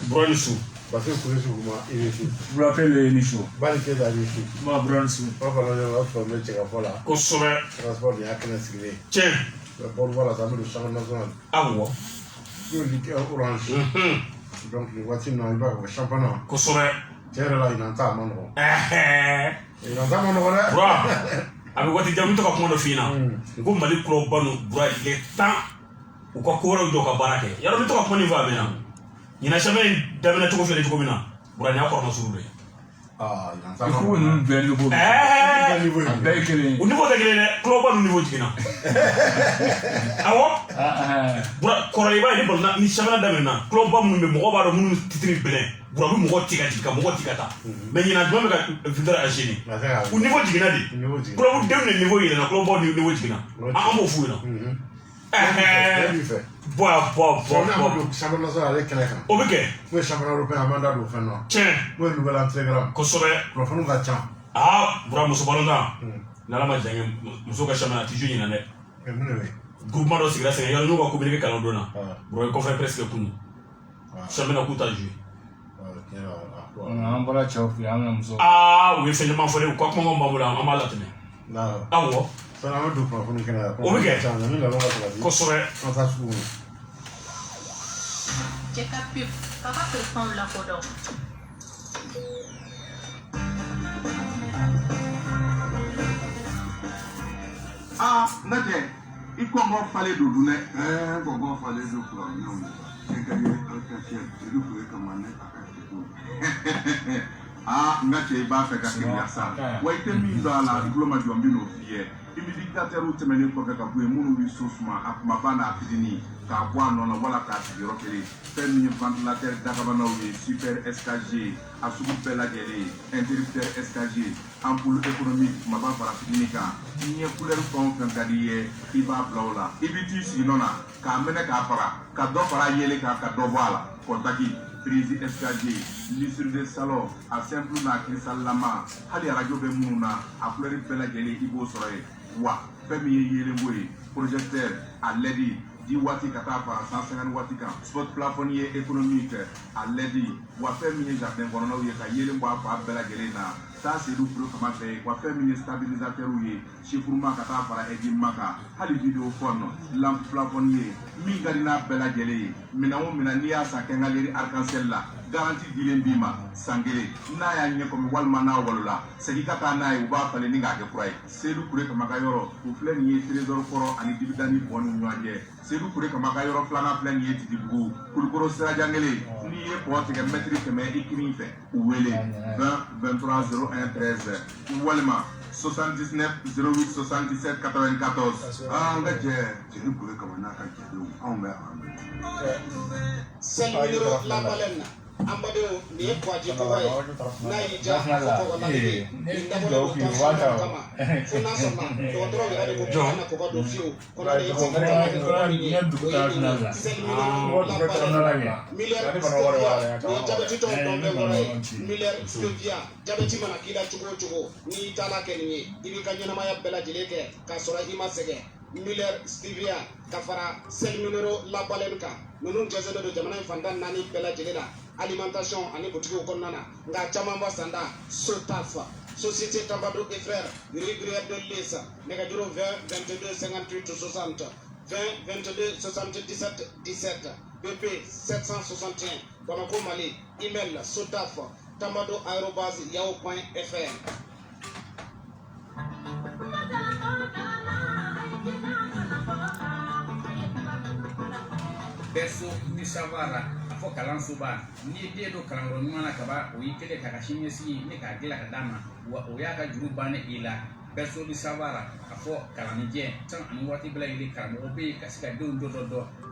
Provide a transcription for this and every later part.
Bronisu. Parce que pour les mois, il est tout. Vous l'appelez les nichons. Banque d'aller tout. Moi, Bronisu. Pas par la formule, tu vas pas là. Kosome. Transport, il y a qu'un escalier. Tiens. Pour voir la table de chambre nationale. Ah ouais. Il y a orange. Donc, les voitures n'ont pas de champagne. Kosome. Tiens, là, il entend mon nom. Il entend mon nom. Bra. Avec what il y a muto ka kuma do fina. Ko Mali club banu bra il est temps ou ko ko ro do ka barake. Ya ro muto ka kuma ni va bena. Ina jamais damena to ko fele to ko bena. Bra nya ko na suru. Ah, il entend. Il faut nous faire le niveau. Au niveau de club banu niveau jikina. Awo? Bra ko ro iba ni bolna ni jamais damena. Club banu me mo ba do munu titri belen. Bra bu mo tika tika mo tika ta. Mais ina do me ka vidara ageni. Au niveau jikina di. Club dem le niveau il na club banu niveau jikina. Ah mo fu na. Boa. Championnat national avec quelqu'un. Ok. Oui, championnat européen, mandat de fin. Tiens. Oui, nouvel entraîneur. Kosome. Profond va tiens. Ah, bra muso balonda. Nala ma jange muso ka championnat ti juni na ne. Groupement do sigira senga yalo nuko communiquer kala dona. Bro ko fait presque kunu. Championnat ku ta jouer. On va la chauffer, on a muso. Ah, oui, c'est le man fole ko ko ngomba mula amala tene. Non. Ah wo. Ça n'a pas de profond que là. Ok. Kosome. On t'a souvent. Check up pip. Papa peut prendre la photo. Ah, Nadje, il comment fallait de donner, comment fallait de prendre, non, c'est qu'il y a un cachet, c'est le poulet comme un cachet. Ah, Nadje, il va faire cachet à ça. Ouais, il t'a mis dans la diplôme du ambino fier. Il me dit que t'as routé mais il faut que tu aies mon ressourcement à ma panne à fini. T'as boire non, voilà, t'as dit, ok, fais une ventilateur d'Akabanaoui, super SKG, à Soukoupe la guerre, interrupteur SKG, ampoule économique, ma banque par la clinica, il y a couleur fond qu'un gadier, il va blanc. Il dit ici, non, qu'à mener qu'à para, qu'à d'or para yele qu'à d'or voilà, Kontaki, Prise SKG, l'issue de salon, à simple na cristal lama, Hali radio Bemouna, à couleur de la guerre, il faut soleil, wa, fais yele moué, projecteur, à l'aide. 10 watts kata par 150 watts kan spot plafonnier économique à l'aide wa fait mini jardin kono ye ka yele mbo fa bela gelena ça c'est du pro comment faire wa fait mini stabilisateur ouye chiffrement kata par edi maka hali vidéo phone lampe plafonnier mi garina bela gele mina o mina niya sa kengaleri arc-en-ciel la garantie dilen bima sangele na ya nye comme walma na walula segi kata na e uba fale ninga ke kurai sedu kure kama kayoro u flen ye trésor koro ani dibidani bonu nyaje sedu kure kama kayoro flana flen ye tidibu kulukoro sera jangele ni ye porte ke metri ke me ikini fe uwele 20 23 01 13 walma 79 08 77 94 ah ngaje sedu kure kama na ka jedu on me sel numéro la baleine ambado ni kwaji ko way na yija ko ko magi ndabo ko kama funa sama do dro ga ko jona ko do fiu ko na yi ko ni miller studia jabeti mana kila chugo ni tala kenni ibi kanyana maya bela dileke ka sora ima sege Miller Stevia Kafara sel numéro la balenka nunu jazendo de jamana fandan nani bela jelena alimentation ani boutique ko nana nga chamamba sanda sotafa société Tambadou et frères régulière de l'ESA nega juro 20 22 58 60 20 22 77 17 BP 761 Bamako Mali email sotafa tambadou@yahoo.fr. Beso ni savara afo kalan suba ni de do kalan ro mana kaba o yikele takashinye si ni ka gila kadama wa o ya ka juru bane ila beso ni savara afo kalan je tan an wati bla ile kalan o be kasika do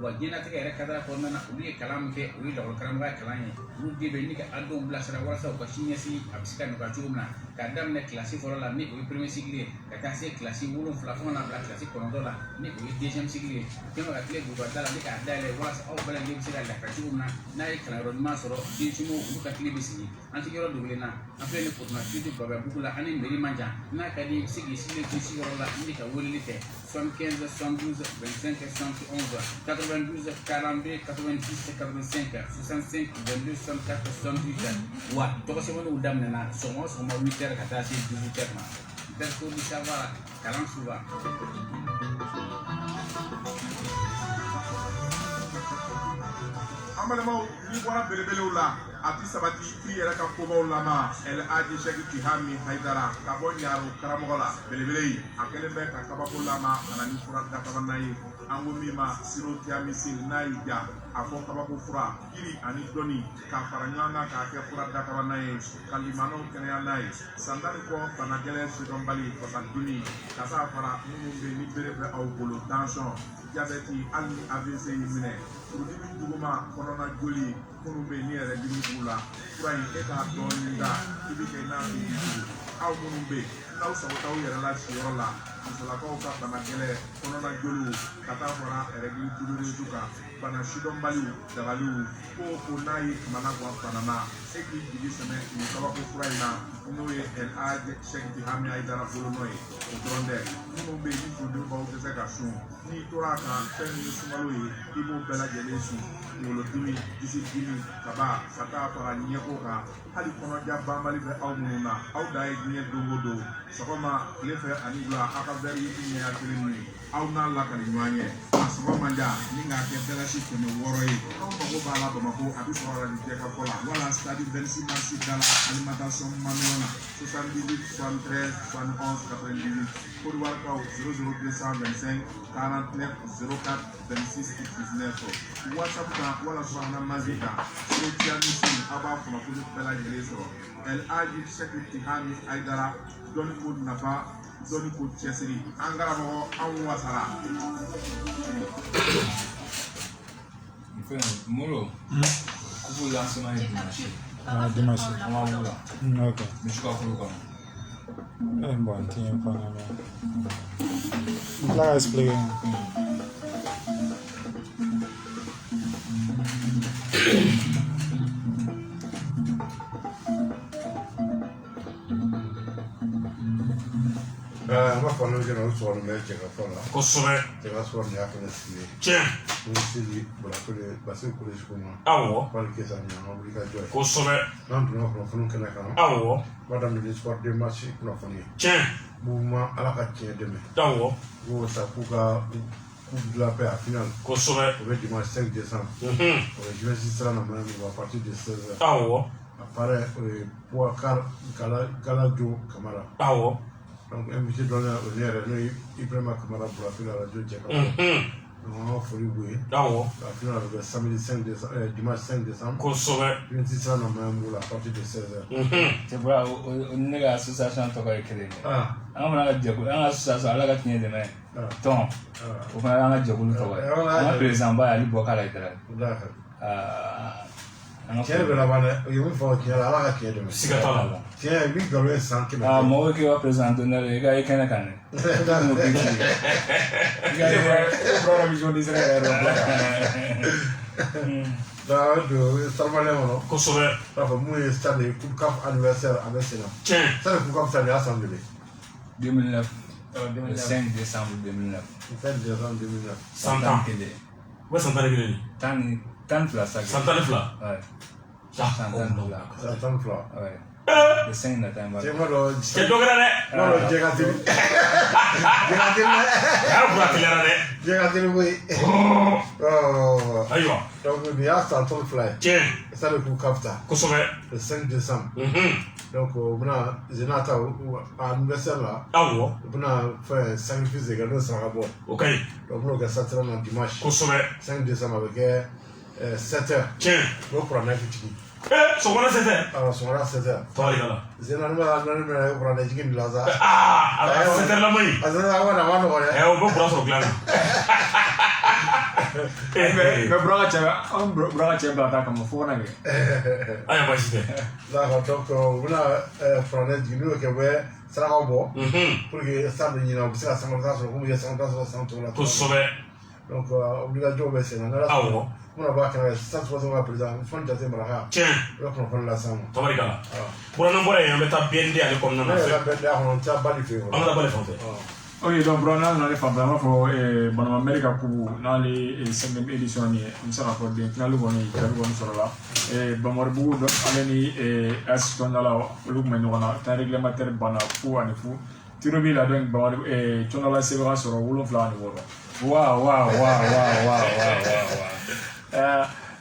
wa gina take re kadara ko nana o ye kalam ke o ile kalam ga kalan ye ru de be ni ka ando bla sara wala sa ko shinye si abisika no ka jurumna kadam ne classe foro la ni o premier cycle ka ka se classe wulu flafon na bla classe ko ndo la ni o deuxième cycle kema ka tle go dala ni ka dale wala sa o bla ni bisika la ka jurumna na ye kalan ro ma soro di chumo u ka tle bisiki anti yoro dubule na afle ne potna tuti baba bukula ani meri manja na ka di sigi sigi sigi la ni ka wuli ke 75 72 25 71 92 42 90 85 65 22 64 78 wa to se mo udam na so mo 8h ka ta si 18h na der ko di savoir kalam suba amalamaw ni bɔra belebelew la a ti sabati i yɛrɛ ka kobaw lama El Hadji Cheikh Tihami Haidara ka bɔ Ɲaro karamɔgɔ la belebele yi a kɛlen bɛ ka kabako lama ka na ni fura dakabana ye an ko min ma siro tiamisil n'a y'i ja a fɔ kabako fura yiri ani dɔnni ka fara ɲɔgɔn kan k'a kɛ fura dakabana ye ka limanaw kɛnɛya n'a ye san tan ni kɔ bana gɛlɛn sidɔnbali fasandimi ka taa fara minnu bɛ ni bere bɛ aw bolo tansɔn jabɛti hali ni AVC y'i minɛ furudimi juguman kɔnɔna joli minnu bɛ ni yɛrɛ dimi b'u la fura in e k'a dɔɔnin da i bɛ kɛ n'a bɛ jigi aw minnu bɛ n'aw sago t'aw yɛrɛ la siyɔrɔ la musolakaw ka bana gɛlɛn kɔnɔna joliw ka taa fara règle douloureuse kan bana sidɔnbaliw dabaliw ko n'a ye kumana bɔ bana na e k'i jigi sɛmɛ nin kabako fura in na n'o ye El Hadji Cheikh Tihami Haidara bolo nɔ ye o dɔrɔn tɛ minnu bɛ yen ni furudimibaw tɛ se ka sun n'i tora a kan fɛn min ye sunkalo ye i b'o bɛɛ lajɛlen sun kunkolodimi disi dimi kaba ka taa fara ɲɛko kan hali kɔnɔja banbali bɛ aw minnu na aw da ye diɲɛ don o don sɔgɔma tile fɛ ani wula aw ka bɛri ye ɲɛya kelen min aw n'a lakali ɲɔgɔn ye a sɔgɔ man diya ni k'a kɛ bɛlɛsi 600 ye aw mago b'a la Bamako a bɛ sɔrɔ la nin jɛkafɔ la wala stade 26 mars da la alimentation mamion na 78 73 71 98 Côte d'Ivoire kaw 00225 49 04 26 19 WhatsApp kan wala subahana manzi kan sire tiamisi aw b'a kunnafoni bɛɛ lajɛlen sɔrɔ El Hadji Cheikh Tihami Haidara dɔnni ko nafa dɔnni ko cɛsiri an karamɔgɔ an wasara Molo kubu lancement est dimanche. Ah, dimanche. On va voir. Ok. Mais je crois que vous Bon, tiens, pas mal. Là, expliquer. Ma fana jɛna o sɔgɔlen bɛ cɛ ka fɔ la kosɛbɛ cɛ ka sɔgɔlen y'a fana sigi tiɲɛ ni sigi bolakole basi kolisi kɔnɔ awɔ wali kesa ɲama wuli ka jɔ ye kosɛbɛ n'an donna kunnafoni kɛnɛ kan awɔ b'a daminɛ sport de marche kunnafoni ye tiɲɛ mouvement ala ka tiɲɛ dɛmɛ awɔ k'o sa k'u ka coup de la paix à finale kosɛbɛ o bɛ dimanche 5 décembre o bɛ Juventus sira na mana min à partir de 16h awɔ apparaît Boubacar Galadio Camara awɔ donc invité dɔ la o ne yɛrɛ n'o ye Ibrahima Camara Burafili radio cɛ ka fɔ donc an ka foli b'u ye awɔ la finale bɛ samedi 5 décembre dimanche 5 décembre kosɛbɛ Juventus sira na mana min à partir de 16h C'est pour ne ka association tɔgɔ ye kelen ye. ah An fana ka jɛkulu an ka association ala ka tiɲɛ dɛmɛ tɔn o fana y'an ka jɛkulu tɔgɔ ye. An ka président ba ye Ali Bɔkara Haidara. d'accord An ka tiɲɛ bɛ laban dɛ o ye min fɔ tiɲɛ la ala ka tiɲɛ dɛmɛ siga t'a la tiɲɛ bi nkalon ye san 100 mɔgɔw k'i ka président d'honneur ye i ka i kɛnɛ kan dɛ. N'o k'i ci ye. I ka Bora vision di sera era. da do salmalen kɔnɔ kosɛbɛ k'a fɔ mun ye stade ye coupe cap anniversaire a bɛ sen na tiɲɛ stade coupe cap stade y'a san joli 2009 le 5 décembre 2009. 5 décembre 2009 san tan kelen u bɛ san tan ni kelen de tan ni fila sa san tan ni fila ouais san tan ni fila san tan ni fila ouais le 5 natin ba cɛ ma dɔ cɛ dɔ kɛra dɛ ma dɔ jɛ ka teli jɛ ka teli dɛ a y'a bura teliyara dɛ jɛ ka teli koyi ayiwa donc nin y'a san tan ni fila ye tiɲɛ stade coupe cap ta kosɛbɛ le 5 décembre donc o bɛna zenata anniversaire la awɔ u bɛna fɛn sacrifice de kɛ n'o saraka bɔ o ka ɲi donc n'o kɛ satira na dimanche kosɛbɛ 5 décembre a bɛ kɛ 7h tiɲɛ o kuranɛ fitigi sɔgɔmada sɛtɛ sɔgɔmada 7h tabarikala zena nani mɛna ye kuranɛ jigi la sa a bɛ sɛtɛ lama yi a sɛtɛ a ma nɔgɔ dɛ o bɛ kura sɔrɔ dilan na Mais Braga cɛ bila ta kama fo kana kɛ. a y'a baasi tɛ d'accord donc u bɛna kuranɛ jigi n'o kɛ u bɛ sarakaw bɔ pour que stade ɲina u bɛ se ka sankɔrɔta sɔrɔ komi u ye sankɔrɔta sɔrɔ san tɔw la kosɛbɛ donc obligation bɛ sen na n'ala awɔ Muna ba kana sa so so président fon da te maraka tiens lo ko fon la sam tabarikala pour nan bore yambe ta bende ale ko nana fe be da hono ta bali fe amala bale fonte ok donc bro nan na le fa vraiment fo bon America pour dans les 5e édition ni on sera pour bien final ko ni tabi ko soro la bamor bu do aleni aston la lu men wona ta réglementaire bana fu ani fu tirobi la donc bamor tonala sebra soro wulo fla ni woro wow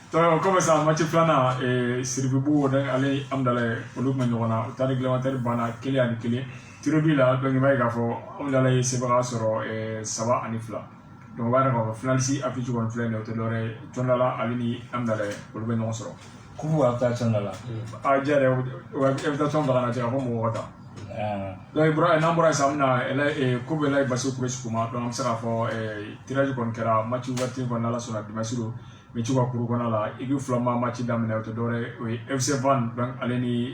donc comme ça match plana sirbi bu do ale amdale lu men wona ta réglementaire bana kili ani kili tirobi la donc may ga fo amdale sebra soro saba ani fla donc wara ko finalisi affiche ko fla ne to lore tonala alini amdale lu men no soro kubu adaptation la a jere adaptation bana ta ko mo wata donc bro number samna ele kubu la basu press kuma donc am sera fo tirage kon kera match wati kon la sona dimasiro mi ci ko kuru kon la igi flama match damne to dore FC Van donc aleni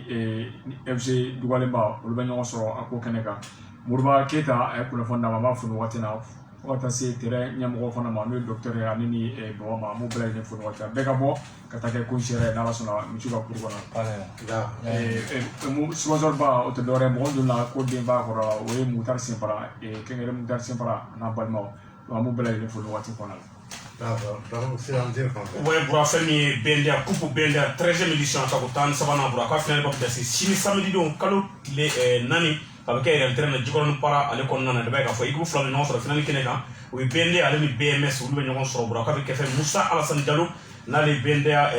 FC Dugalemba lu ben no soro ako keneka murba keta e ko fonda ma fu watina wata se tere nyamgo fana ma no docteur anini bo ma mo bla ne fu wata bega bo kata ke ko shere na la sona mi ci ko kuru kon da mu sponsor ba o to dore mo dula ko de ba ko we mu tar simpara kengere mu tar simpara na balmo mo bla ne fu wata kon ouais bura femi benda coupe benda 13e édition ta ko tan sabana bura ka final ba dasi sini samedi don kalo tile nani avec elle traîne jikon para ale kon nana de ba ka fo igu flan no so final kene kan we bende ale ni BMS ulu be nyon so bura ka ke fe Moussa Alassane Diallo na le benda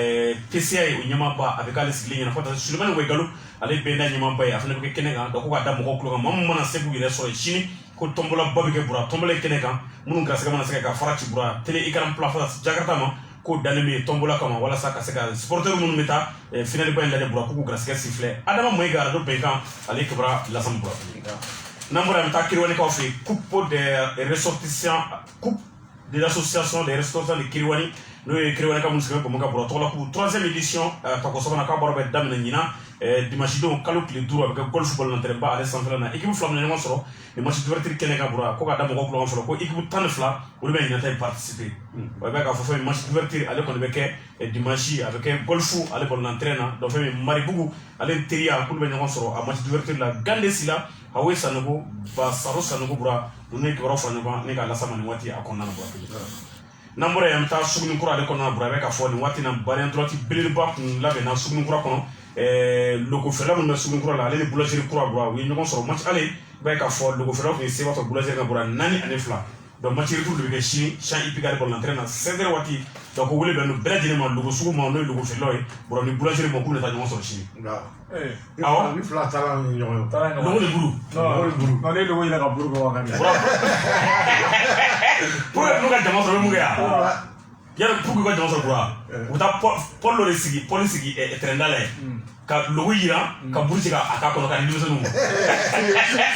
TCI o nyama ba avec ale sigli na fata Suleiman we galu ale benda nyama ba afana be kene kan do ko da mo ko mam mana sebu ile so sini ko tombola babi ke bura tombola kene kan munun ka sega mana sega ka farati bura tele ikram plafa jakarta ma ko dalemi tombola kama wala sa ka sega supporter munun meta final ba ndale bura ko grasika sifflet adama moy gara do be kan ale kebra la sam bura nambra meta kirwani ka fi coupe de ressortissants coupe de l'association des ressortissants de Kirwani no Kirwani ka musika ko maka bura to la coupe 3e édition ta ko sobana ka baro be damna nyina dimanche don kalo kile duro avec golf ball na ba ale central na équipe flam na soro le match d'ouverture kene ka bura ko ka damo ko ko soro ko équipe tan fla o be nyata participer o be ka fo fe match d'ouverture ale ko be ke dimanche avec golf ale ball na entraîner do fe maribugu ale teria ko be nyama soro a match d'ouverture la gande sila hawe sanogo ba saro sanogo bura do ne ko rafa ne ka la sama ni wati akonna na bura nambore yam ta sugni kura ale ko na bura be ka fo ni wati na bari droti bilba kun la be na sugni kura kono logo fela mun sugni kura la ale ni boulangerie kura bura wi nyoko soro match ale be ka fo logo fela ko se wato boulangerie ka bura nani ane fla donc match retour de chini chan ipigare pour l'entraîner na 7h wati donc wole be no bela ma logo sugu ma no logo fela e bura ni boulangerie mo kun ta nyoko soro chini awa ni fla tala ni nyoko tala logo de bulu no le logo ila ka buru ko wakani pour no ka jama soro mu ya yara pour ko jama soro bura uta pol lo sigi policy e trendale ka logo yira ka burji ka aka kono ka ndiso numu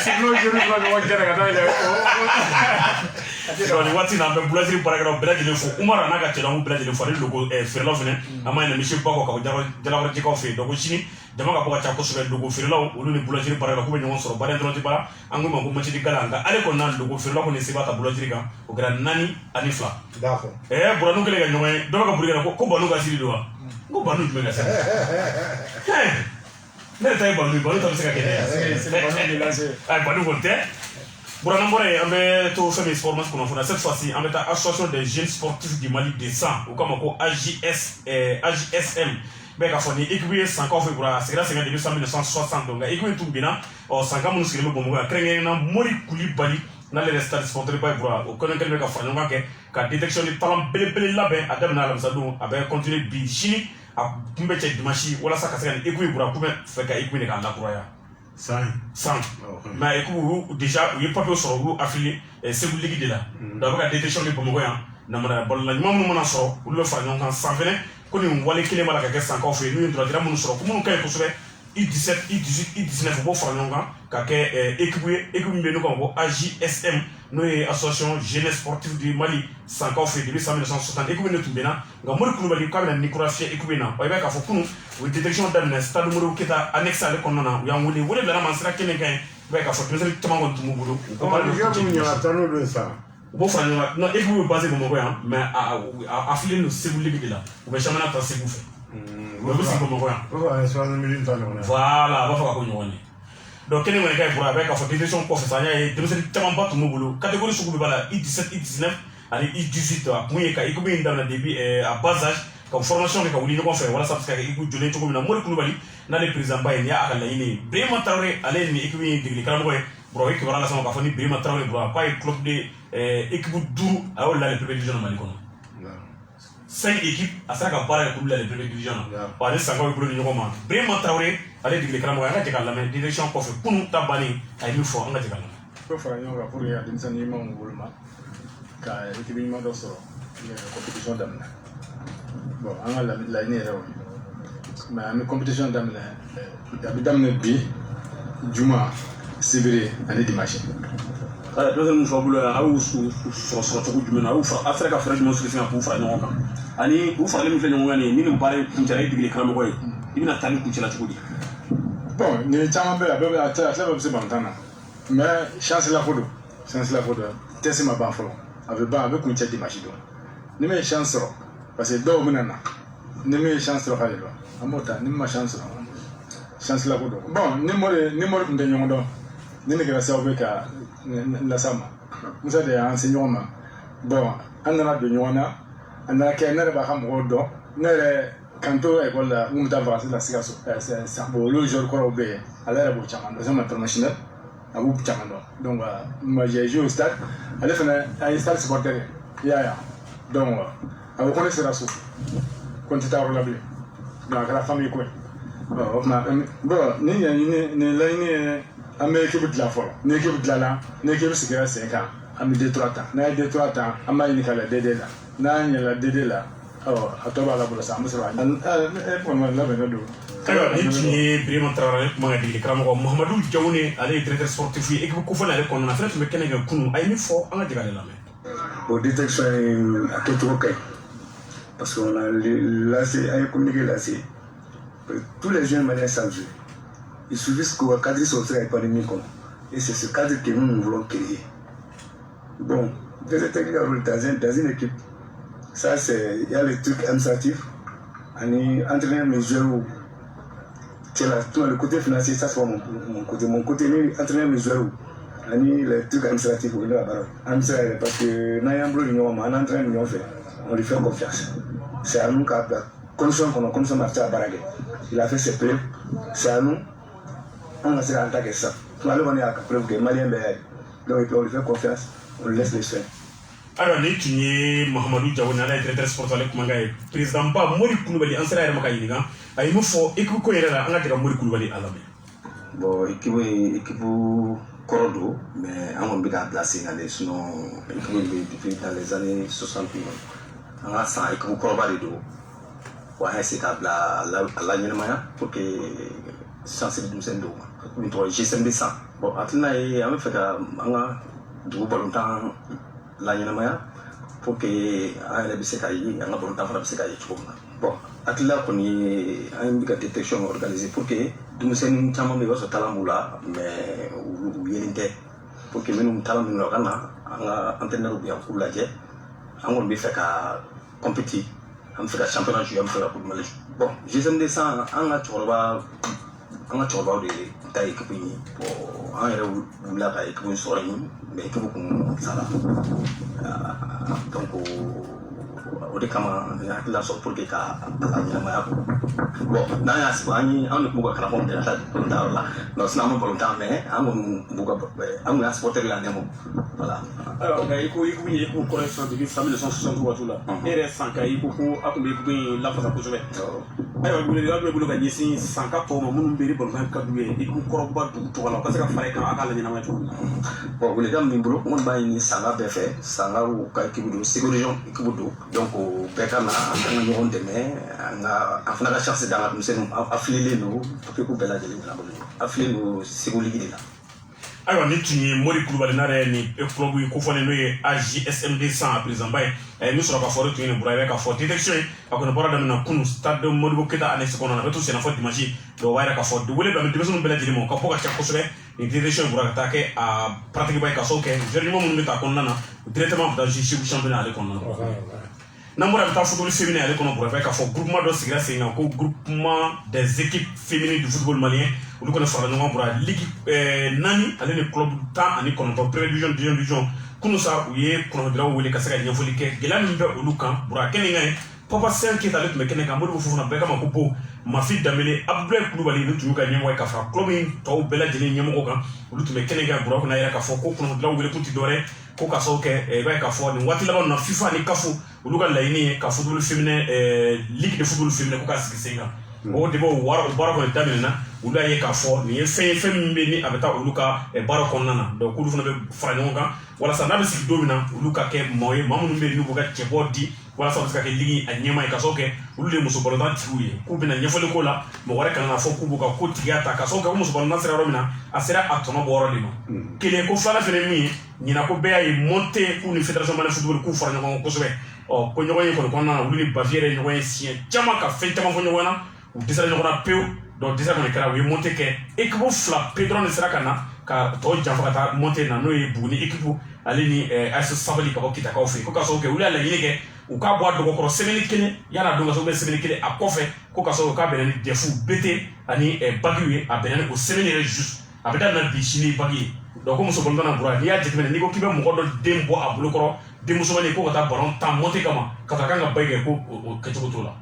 sino jeri ko ko jere ka dai le so ni wati na be boulangerie paragraphe bela jele fo umara na ka tela mu bela jele fo le logo ferla fene ama ina mishi bako ka jala ko jiko fe donc chini dama ka boka chako so logo ferla o lu ni boulangerie paragraphe ko be nyon soro bare ndro ti bara angu ma ko mati di kala nga ale ko na logo ferla ko ni sibata boulangerie ka o gran nani ani fla d'accord buranu kele ga nyome do ka burga ko banu ga siri do ko banu jme ga sa ne tay banu ta se ka kene c'est banu de lancer ay banu vonte burana mbore ambe to femi sports qu'on a cette fois-ci ambe ta association des jeunes sportifs du Mali des 100 ou comme ko AJSM be ka foni équipe 100 ko fe bura c'est grâce à depuis 1960 donc équipe tout bina o 100 mun skile bo mo ga krenge na mori Koulibaly na le stade sportif ba bura o kono kel be ka fani ngake ka détection de talent bele labe adam na lam sadu abe continuer bi chini a tumbe che dimanche wala sa ka sega équipe bura kuma fe ka équipe ne ka la kuraya 100 mais écoute déjà il pas sur vous affilié c'est vous ligue de là donc la détection de bomogo ya na mara bol la nyama mun na so u le fa nyon kan 120 ko ni wale kile mala ka 100 ka fe ni ndra dira mun so ko mun kay ko sube I17 I18 I19 bo fa nyon kan ka ke équipe be no ko AJSM no association jeunesse sportive du Mali 100 ka fe depuis 1960 équipe ne tumbena nga mori Koulibaly ka na nicolas équipe na o be ka fo kunu we détection d'un stade moro kita annexe ale ko nona ya wole wole la man sera kene kan be ka fo président tamango tumu bulu ko ba yo mu nya tanu do sa u b'o fara ɲɔgɔn kan non équipe bɛ basé Bamakɔ yan mais a fililen don Segu Ligue de la u bɛ championnat ta Segu fɛ u bɛ sigi Bamakɔ yan voilà a b'a fɔ ka ko ɲɔgɔn ye donc kelen kɔni ka ye bɔra a bɛ k'a fɔ division kɔfɛ sa an y'a ye denmisɛnnin camanba tun b'u bolo catégorie sugu bɛɛ b'a la I17 I19 ani I18 a kun ye ka équipe in daminɛ depuis à bas âge ka formation kɛ ka wuli ɲɔgɔn fɛ walasa a bɛ se ka kɛ équipe jɔlen cogo min na Mori Kulubali n'ale président ba ye nin y'a ka laɲini ye Birima Traoré ale ye nin équipe in degeli karamɔgɔ ye bɔrɔ o ye kibaruya las'an ma k'a fɔ ni Birima Traoré bɔrɔ k'a ye club de équipe 5 a y'o la première division na Mali kɔnɔ 5 équipes a sera ka baara kɛ k'olu la première division na wa ale Sankaw ye bolo ni ɲɔgɔn ma Birima Traoré ale ye degeli karamɔgɔ ye an ka jɛ k'a lamɛn direction kɔfɛ kunun ta bannen a ye min fɔ an ka jɛ k'a lamɛn. Ko fara ɲɔgɔn kan pour que ka denmisɛnnin ɲumanw woloma ka équipe ɲuman dɔ sɔrɔ compétition daminɛ bon an ka laɲini yɛrɛ o ye mais an bɛ compétition daminɛ a bɛ daminɛ bi juma sibiri ani dimanche. Denmisɛnnin fɔ bolo yan a y'u sɔrɔ cogo jumɛn na a sera ka fɛɛrɛ jumɛn sigi sen kan k'u fara ɲɔgɔn kan ani u faralen min filɛ ɲɔgɔn kan nin ni nin baara in kuncɛla i degeli karamɔgɔ ye i bɛna taa ni kuncɛla cogo di. bon nin caman bɛ yen a bɛɛ bɛ a tila bɛɛ bɛ se balontan na mais chance la ko don test ma ban fɔlɔ a bɛ ban a bɛ kuncɛ dimanche don ni min ye chance sɔrɔ parce que dɔw bɛna na ni min ye chance sɔrɔ k'ale dɔn an b'o ta ni min ma chance sɔrɔ chance la ko don bon ni mori tun tɛ ɲɔgɔn dɔn ni ne kɛra sababu ye ka las'a ma Musa de y'an se ɲɔgɔn ma bon an nana don ɲɔgɔn na a nana kɛ ne yɛrɛ b'a ka mɔgɔw dɔn ne yɛrɛ kan to école la mun bɛ taa vacances la Sikaso bon olu joueurs kɔrɔw bɛ yen ale yɛrɛ b'o caman dɔn c'est international a b'u caman dɔn donc moi j'ai joué au stade ale fana a ye stade supporter ye i y'a ye donc a ko ne sera so ko n tɛ taa yɔrɔ la bilen donc a kɛra famille ko ye o tuma bon ni laɲini ye an bɛ équipe dilan fɔlɔ ni équipe dilanna ni équipe sigira sen kan an bɛ D3 ta n'a ye D3 ta an b'a ɲini ka la DD la n'an yɛlɛla DD la a tɔ b'a la bolo sa an bɛ sɔrɔ a kɔni labɛnnen don. ayiwa nin tun ye Birima Traoré kuma ka degeli karamɔgɔ Mahamadu Jawune ale ye directeur sportif ye équipe kofɔlen ale kɔnɔna na fɛnɛ tun bɛ kɛnɛ kan kunun a ye min fɔ an ka jɛ k'ale lamɛn. bon détection in a kɛcogo ka ɲi parce que on a lancé an ye communiqué lancé tous les jeunes maliens savent jouer. Il suffit que le cadre soit très épanoui. Et c'est ce cadre que nous voulons créer. Bon, dans une équipe, ça c'est, il y a les trucs administratifs, entraîner mes joueurs, le côté financier, ça c'est mon côté. Mon côté, entraîner mes joueurs, les trucs administratifs, parce que nous avons un entraînement, on lui fait confiance. C'est à nous qu'à la condition qu'on a condition à Barague. Il a fait ses preuves, c'est à nous. On a en tant que ça. On a preuve que Malien donc on lui fait confiance, on laisse les faire. Alors, ni tu es Mahamadou Jawone ala directeur sportif ale kuma ka ye président ba Mori Kulubali an sera yɛrɛ ma ka ɲininka a ye min fɔ équipe ko yɛrɛ la an ka jɛ ka Mori Kulubali a lamɛn. Bon équipe kɔrɔ don mais an kɔni bɛ k'a bila sen kan de sinon équipe bɛ depuis dans les années 60 an ka san équipe kɔrɔba de don wa an y'a essayer k'a bila a la ɲɛnamaya pour que sensibiliser denmisɛnnin dɔw ma min tɔgɔ ye GSMD 100 bon hakilina ye an bɛ fɛ ka an ka dugu balontan la ɲɛnamaya pour que an yɛrɛ bɛ se ka ye an ka balontan fana bɛ se ka ye cogo min na bon hakilina kɔni ye an bɛ ka détection organiser pour que denmisɛnnin caman bɛ yen i b'a sɔrɔ talan b'u la mais u yelen tɛ pour que minnu talan minnu na u ka na an ka entraîneur bɛ yan k'u lajɛ an kɔni bɛ fɛ ka compétir an bɛ fɛ ka championnat jouer an bɛ fɛ ka coupe du Mali bon GSMD 100 an ka cɛkɔrɔbaw de ta équipe in ye bon an yɛrɛ wulila ka équipe in sɔrɔ yen mais équipe kun sara donc o de kama an hakilila sɔrɔ pour que ka a la ɲɛnamaya kɔ bon n'an y'a sigi an de kun b'u ka kalanfɛnw de la balontan yɔrɔ la donc sinon an bɛ balontan mais an kɔni b'u ka an kun y'a supporter la ɲɛmɔ voilà. alors nka i ko équipe in ye équipe kɔrɔ ye sisan depuis san 1960 waatiw la e yɛrɛ san ka i ko a kun bɛ équipe in lafasa kosɛbɛ ayiwa welewelekan bɛ bolo ka ɲɛsin san ka tɔw ma minnu bɛ yen ni balontan ka d'u ye équipe kɔrɔba dugu tɔgɔ la u ka se ka fara i kan a k'a la ɲɛnamaya cogo min na. bon welekan min bolo n kɔni b'a ɲini sanga bɛɛ fɛ sangaw ka équipe don Segu région équipe don donc bɛɛ ka na an ka ɲɔgɔn dɛmɛ an fana ka chance d'an ka denmisɛnninw affiliés don pour que bɛɛ lajɛlen bila bolo affiliés don Segu Ligue de la. ayiwa ni tun ye Mori Kulubali n'a yɛrɛ ni club in kofɔlen n'o ye AJSMD 100 a président ba ye a ye min sɔrɔ ka fɔ o de tun ye nin bɔra i bɛ k'a fɔ détection ye a kɔni bɔra daminɛ kunun stade Modibo Keyita annexe kɔnɔna na a bɛ to senna fɔ dimanche donc o b'a yira k'a fɔ wele bɛ denmisɛnninw bɛɛ lajɛlen ma u ka bɔ ka ca kosɛbɛ direction bura ka kɛ a pratique ba ka so kɛ jeunes minnu bɛ ta kɔnɔna na directement dans le championnat ale kɔnɔna na n'an bɔra bɛ taa football féminin ale kɔnɔ bura ka fɔ groupement dɔ sigira sen kan ko groupement des équipes féminines du football malien olu kɔni farala ɲɔgɔn bura ligue 4 ale ni club 19 première division deuxième division kunu sa u ye kunnafonidilaw wele ka se ka ɲɛfɔli kɛ gɛlɛya min bɛ olu kan bura kɛnɛ kan ye Papa Sen Keita ale tun bɛ kɛnɛ kan Modibo Fofana bɛɛ kama ko bo Mafi Dambele Abdoulaye Kulubali ni tun y'u ka ɲɛmɔgɔ ye ka fara club in tɔw bɛɛ lajɛlen ɲɛmɔgɔ kan olu tun bɛ kɛnɛ kan bura kɔnɔ yɛrɛ k'a fɔ ko kunnafonidilaw wele kun tɛ dɔwɛrɛ ko ka sababu kɛ i b'a ye k'a fɔ nin waati laban na FIFA ni CAF olu ka laɲini ye ka football féminin ligue de football féminin ko ka sigi sen kan o de b'o baara kɔni daminɛna olu y'a ye k'a fɔ nin ye fɛn min bɛ ni a bɛ taa olu ka baara kɔnɔna na donc olu fana bɛ fara ɲɔgɔn kan walasa n'a bɛ sigi don min na olu ka kɛ maaw ye maa minnu bɛ yen n'u b'u ka cɛbɔ di walasa u bɛ se ka kɛ ligue a ɲɛmaa ye ka sababu kɛ olu de ye muso balontan tigiw ye k'u bɛna ɲɛfɔli k'o la mɔgɔ wɛrɛ kana fɔ k'u b'u ka ko tigiya ta ka sababu kɛ ko muso balontan sera yɔrɔ min na a sera a tɔnɔ bɔ yɔrɔ de ma kelen ko filanan fana ye min ye ɲinan ko bɛɛ y'a ye monté k'u ni fédération malien football k'u fara ɲɔgɔn kan kosɛbɛ ko ɲɔgɔn ye kɔni kɔnɔna na olu ni Bavière ye ɲɔgɔn ye siɲɛ caman ka fɛn caman fɔ ɲɔgɔn na u dɛsɛra ɲɔgɔn na pewu donc dɛsɛ kɔni kɛra u ye monté kɛ équipe 2 pe dɔrɔn de sera ka na ka tɔw janfa ka taa monté na n'o ye Buguni équipe ale ni AS Sabali ka bɔ Kitakaw fɛ ko ka sababu kɛ olu y'a laɲini kɛ u k'a bɔ a dɔgɔkɔrɔ semaine kelen yan'a don ka sababu kɛ semaine kelen a kɔfɛ ko ka sababu k'a bɛnna ni DEF BT ani bagiw ye a bɛnna ni o semaine yɛrɛ juste a bɛ daminɛ bi sini bagi ye donc ko muso balontan na bura n'i y'a jateminɛ n'i ko k'i bɛ mɔgɔ dɔ den bɔ a bolo kɔrɔ denmusomanin ko ka taa ballon tan monté kama ka taa kan ka bagi kɛ ko o kɛcogo t'o la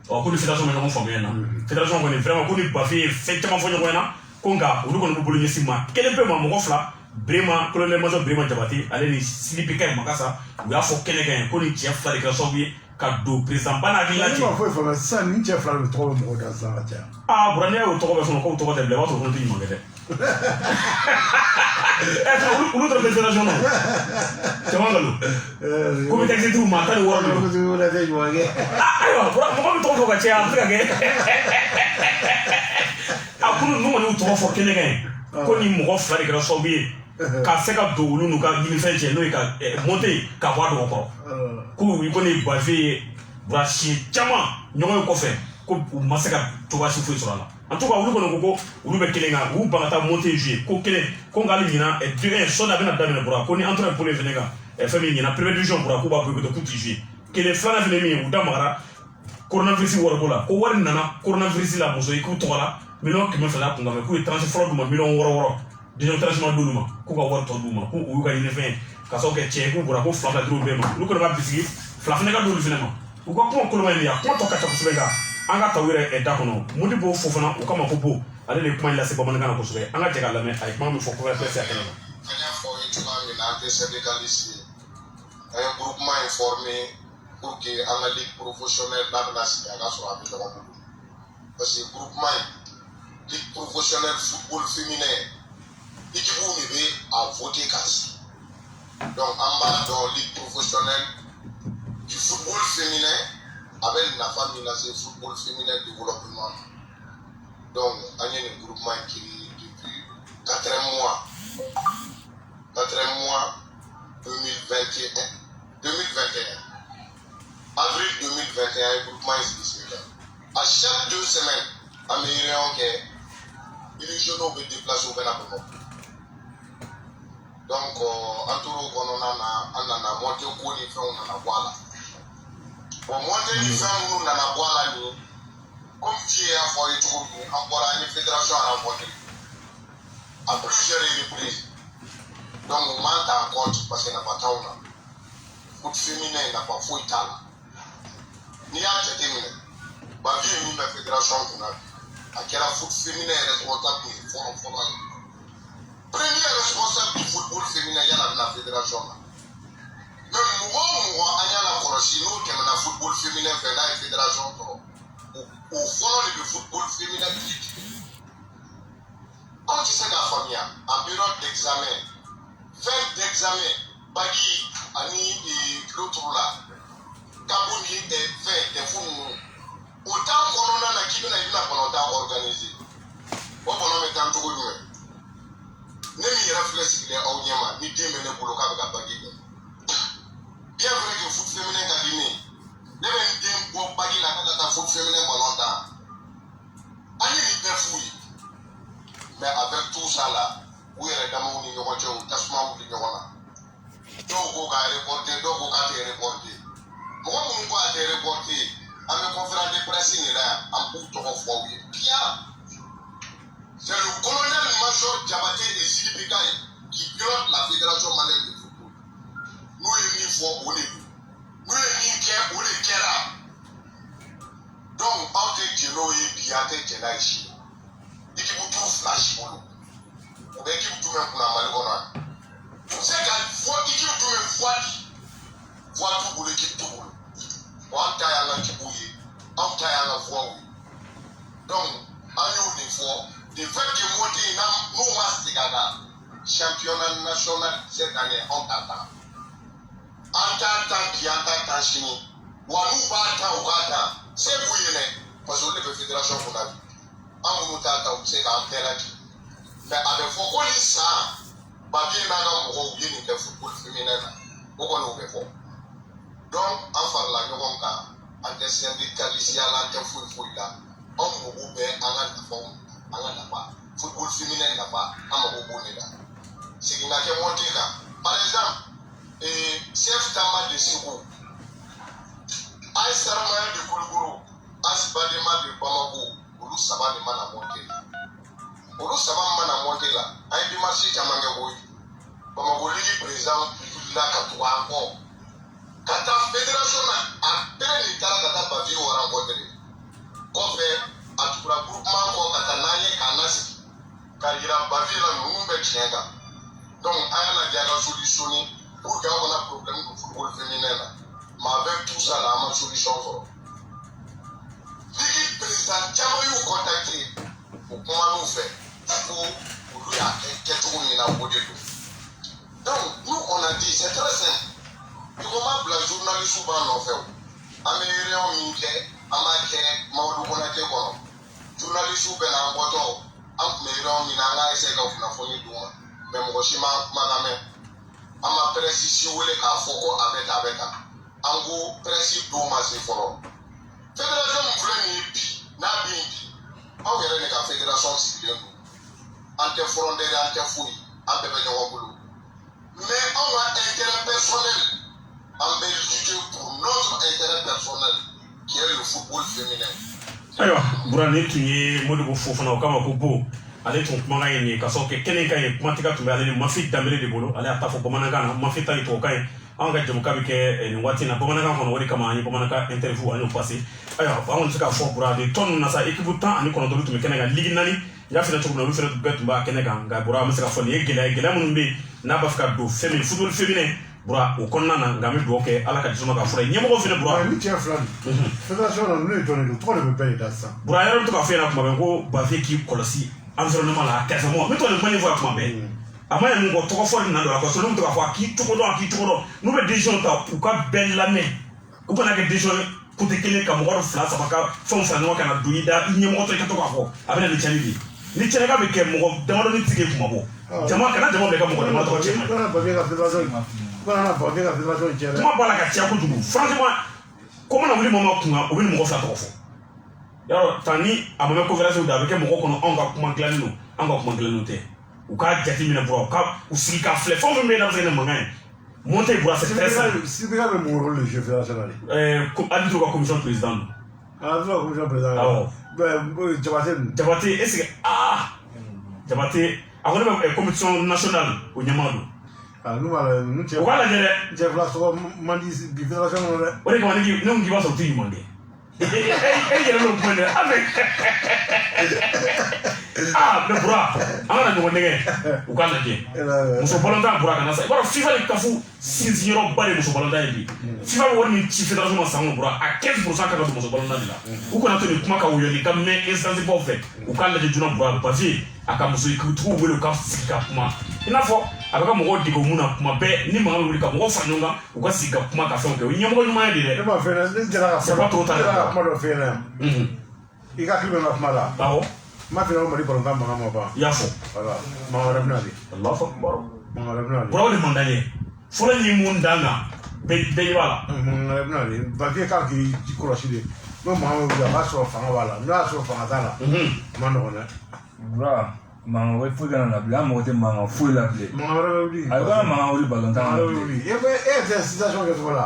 ko ni fédération ma ɲɔgɔn faamuya na fédération kɔni vraiment ko ni Bavière ye fɛn caman fɔ ɲɔgɔn na ko nka olu kɔni b'u bolo ɲɛsin ma kelen pe ma mɔgɔ fila Brema colonel major Brema Jabate ale ni Sidi Beka Makasa u y'a fɔ kɛnɛ kan ko ni cɛ fila de kɛra sababu ye ka don président Bana hakili la cɛ. Ne ma foyi faamuya sisan ni cɛ fila de tɔgɔ bɛ mɔgɔ da sisan ka caya. Bura n'i y'a y'o tɔgɔ bɛ sɔn k'o tɔgɔ tɛ bila i b'a sɔrɔ olu tɛ ɲuman kɛ dɛ. Olu dɔrɔn tɛ fédération na caman nkalon comité exécutif maa tan ni wɔɔrɔ de don. Ayiwa bura mɔgɔ min tɔgɔ fɔ ka caya a bɛ se ka kɛ a kunu ninnu kɔni y'u tɔgɔ fɔ kɛnɛ kan ye ko ni mɔgɔ fila de kɛra sababu ye ka se ka don olu n'u ka ɲinifɛn cɛ n'o ye ka monté ka bɔ a dɔgɔ kɔrɔ k'u ko ni Bavière ye bura siɲɛ caman ɲɔgɔn ye kɔfɛ ko u ma se ka cogoya si foyi sɔrɔ a la en tout cas olu kɔni ko olu bɛ kelen kan u ban ka taa monté jouer ko kelen ko nka hali ɲinan sɔni a bɛna daminɛ bura ko ni entraîneur pole fɛnɛ kan fɛn min ɲinan première division bura k'u b'a boycotté k'u ti jouer kelen filanan fɛnɛ min ye u da magara coronavirus wɔriko la ko wari nana coronavirus la muso i k'u tɔgɔ la miliyɔn 200 kun kan k'u ye tranche fɔlɔ d'u ma miliyɔn 6 deuxième tranchement d'olu ma k'u ka wari tɔ d'u ma k'u y'u ka ɲinifɛn ye ka sababu kɛ cɛ k'u bɔra ko fila dir'u bɛɛ ma olu kɔni b'a bisigi fila fɛnɛ ka d'olu fɛnɛ ma u ka kuma koloma ye nin ye a kuma tɔ ka ca kosɛbɛ nka an ka ta u yɛrɛ da kɔnɔ Modibo Fofana u kama ko bo ale de ye kuma in lase bamanankan na kosɛbɛ an ka jɛ k'a lamɛn a ye kuma min fɔ kosɛbɛ presse a kɛnɛ kan. An y'a fɔ ye cogoya min na an tɛ syndicaliste ye an ye groupement in formé pour que an ka ligue professionnelle n'a bɛna sigi a ka sɔrɔ a bɛ ɲɔgɔn bolo parce que groupement in ligue professionnelle football féminin équipe de bɛ a voté ka sigi donc an b'a dɔn ligue professionnelle du football féminin a bɛ nafa min lase football féminin développement donc an ye nin groupement in créé depuis 4 mois 2021 avril 2021 ye groupement in sigi sen kan à chaque 2 semaines an bɛ réunion kɛ divisionnaires bɛ déplacé u bɛ na Bamakɔ donc an tor'o kɔnɔna na an nana monté ko ni fɛnw nana bɔ a la bon monté ni fɛn minnu nana bɔ a la nin comme Dieu y'a fɔ ye cogo min an bɔra an ye fédération rencontré à plusieurs reprises donc on m'en en compte parce que nafa t'anw na foot féminin nafa foyi t'a la n'i y'a jateminɛ Bavière min bɛ fédération kunna a kɛra foot féminin responsable ye fɔlɔ ye premier responsable du football féminin yana bɛna fédération na mais mɔgɔ o mɔgɔ an y'a lakɔlɔsi n'o tɛmɛna football féminin fɛ n'a ye fédération sɔrɔ o fɔlɔ de bɛ football féminin critiqué anw tɛ se k'a faamuya en période d'examen fin d'examen bagi ani l'autre la kabo ni fɛn tɛfu ninnu o temps kɔnɔna na k'i bɛna i bɛna balontan organiser o balon bɛ taa cogo jumɛn ne min yɛrɛ filɛ sigilen aw ɲɛma ni den bɛ ne bolo k'a bɛ ka bagi kɛ bien vrai que foot féminin ka di ne ye ne bɛ n den bɔ bagi la ka taa foot féminin balontan an ye nin bɛɛ f'u ye mais avec tout ça là u yɛrɛ damaw ni ɲɔgɔn cɛ u tasuma wuli ɲɔgɔn na dɔw ko k'a reporter dɔw ko k'a tɛ reporter mɔgɔ minnu ko a tɛ reporter an bɛ conférence de presse in yɛrɛ yan an b'u tɔgɔ fɔ aw ye bien c'est le colonel-major Diabaté et Sidiki Kane qui pilote la fédération malienne de football n'u ye min fɔ o de don n'u ye min kɛ o de kɛra donc aw tɛ jɛn'o ye bi an tɛ jɛn n'a ye sini équipe t'u fila si bolo u bɛ équipe jumɛn kunna Mali kɔnɔ yan u bɛ se ka fɔ équipe jumɛn voix t'u bolo équipe t'u bolo wa an ta y'an ka équipe ye anw ta y'an ka voix ye donc an y'o de fɔ de fait que monter in n'u ma segin a kan championnat national cette année anw t'a ta an t'a ta bi an t'a ta sini wa n'u b'a ta u k'a ta se b'u ye dɛ parce que olu de bɛ fédération kunna bi an minnu t'a ta u bɛ se k'an bɛɛ lajɛ mais a bɛ fɔ ko ni san papier n'a ka mɔgɔw ye nin kɛ football féminin na o kɔni o bɛ fɔ donc an farala ɲɔgɔn kan an tɛ syndicaliste la an tɛ foyi foyi la anw mago bɛ an ka nafaw an ka nafa football féminin nafa an mago b'o de la segin ka kɛ monté kan par exemple chef Tamba de Segu AS Saramaya de Kulukoro AS Badema de Bamako olu saba de mana monté olu saba mana monté la an ye démarche caman kɛ koyi Bamako ligue président la ka tugu an kɔ ka taa fédération na a bɛɛ de taara ka taa papier o rencontré kɔfɛ a tugura groupement kɔ ka taa n'an ye k'an lasigi ka yira papier la ninnu bɛ tiɲɛ kan donc an y'a lajɛ a ka solutionner pour que an kana problème don football féminin na mais avec tout ça la an ma solution sɔrɔ ligue président caman y'u contacté o kuma n'u fɛ ko olu y'a kɛcogo min na o de don donc nous on a dit c'est très simple comment bila journaliste b'an nɔfɛ o an bɛ réunion min kɛ an b'a kɛ Mamadu Konate kɔnɔ journaliste bɛ n'an bɔtɔ an tun bɛ réunion min na an k'a essayer ka kunnafoni d'u ma mais mɔgɔ si ma kuma lamɛn an ma presse si wele k'a fɔ ko a bɛ tan a bɛ tan an ko presse dɔw ma se fɔlɔ fédération min filɛ nin ye bi n'a bɛ yen bi aw yɛrɛ de ka fédération sigilen don an tɛ frontière an tɛ foyi an bɛɛ bɛ ɲɔgɔn bolo mais anw ka intérêt personnel an bɛ lutter pour notre intérêt personnel qui est le football féminin. Ayiwa Burani tun ye Modibo fo fana o kama ko bon ale tun kumakan ye nin ye ka sɔrɔ kɛ kɛnɛ ka ye kumatigɛ tun bɛ ale ni Mafi Danbele de bolo ale y'a ta fɔ bamanankan na Mafi ta ye tubabukan ye anw ka jamukan bɛ kɛ nin waati in na bamanankan kɔnɔ o de kama an ye bamanankan interview an y'o passé ayiwa an kɔni tɛ se k'a fɔ Burani tɔn ninnu na sa équipe 19 tun bɛ kɛnɛ kan ligue 4 n y'a f'i ɲɛna cogo min na olu fana bɛɛ tun b'a kɛnɛ kan nka Burani an bɛ se k'a fɔ nin ye gɛlɛya minnu bɛ yen n'a b'a fɛ ka don fɛn min football féminin Bura o kɔnɔna na nka an bɛ dugawu kɛ Ala ka jisuma ka fura ye ɲɛmɔgɔ fana Bura ni cɛ fila nin fédération na n'u ye jɔnni don tɔgɔ de bɛ bɛɛ yira sisan Bura yɛrɛ bɛ to k'a fɔ ɲɛna kuma bɛɛ ko Bafe k'i kɔlɔsi environnement la a kɛrɛfɛmɔgɔ n bɛ to nin kuma in fɔ a kuma bɛɛ a ma ɲɛ min kɔ tɔgɔ fɔli nin na don a kɔsɔn ne bɛ to k'a fɔ a k'i cogo dɔn n'u bɛ décision ta u ka bɛɛ lamɛn u kana kɛ décision côté kelen ka mɔgɔ dɔ fila saba ka fɛnw fara ɲɔgɔn kan ka don i da i ɲɛmɔgɔtɔ i ka to k'a fɔ a bɛ na ni tiɲɛni de ye ni tiɲɛnika bɛ kɛ mɔgɔ damadɔni tigi ye kuma bɔ jama kana jama bɛɛ ka mɔgɔ damadɔ tɔgɔ tiɲɛ kana Bafe ka fédération cɛ dɛ kuma b'a la ka caya kojugu franchement ko mana wuli mɔgɔ ma kunkan o bɛ ni mɔgɔ fila tɔgɔ fɔ yarɔ tan ni a ma mɛn conférence da a bɛ kɛ mɔgɔ kɔnɔ anw ka kuma dilannen don anw ka kuma dilannen tɛ u k'a jate minɛ Bura u sigi k'a filɛ fɛn o fɛn bɛ yen n'a bɛ se ka kɛ mankan ye monter Bura c'est très simple Sidiki bɛ mun rôle de jouer fédération na de arbitre ka commission président don arbitre ka commission président awɔ Jabate est-ce que Jabate a ko ne bɛ compétition nationale o ɲɛmaa don n'u b'a la n'u cɛ u k'a lajɛ dɛ cɛ fila tɔgɔ man di bi fédération kɔnɔ dɛ o de kama ne ko k'i b'a sɔrɔ o tɛ ɲuman kɛ e yɛrɛ n'o kuma dɛ a bɛ mais Bura an kana ɲɔgɔn nɛgɛ u k'a lajɛ muso balontan Bura kana sa i b'a dɔn FIFA de kafu sinsinyɔrɔba de muso balontan ye bi FIFA bɛ wari min ci fédération ma san kɔnɔ Bura a 15% kan ka don muso balontan de la u kana to nin kuma ka wuyali ka mɛn instance baw fɛ u k'a lajɛ joona Bura Bafe a ka muso tigiw wele u ka sigi ka kuma i n'a fɔ a bɛ ka mɔgɔw dege mun na kuma bɛɛ ni mankan bɛ wuli ka mɔgɔw fara ɲɔgɔn kan u ka sigi ka kuma ka fɛnw kɛ o ye ɲɛmɔgɔ ɲuman ye de dɛ. ne b'a fɛ ne jɛra ka kuma dɔ fɛ yen nɔ i ka hakili bɛ n ka kuma la awɔ n m'a fɛ ka Mali balontan mankan ma ban i y'a fɔ voilà mankan wɛrɛ bɛ na de Alahu Akibar mankan wɛrɛ bɛ na de Bura o de man d'an ye fɔlɔ ni mun d'an kan bɛɛ b'a la mankan wɛrɛ bɛ na de Bafe kan k'i kɔlɔsi de n'o mankan bɛ wuli a b'a sɔrɔ fanga b'a la n'o y'a sɔrɔ fanga t'a la a ma nɔgɔn dɛ Bura Mangan wai foyi kana na bila mɔgɔ tɛ mangan foyi la bilen. Mangan wɛrɛ bɛ wuli. A b'a mangan wuli balon tan na E bilen. tɛ situation kɛcogo la.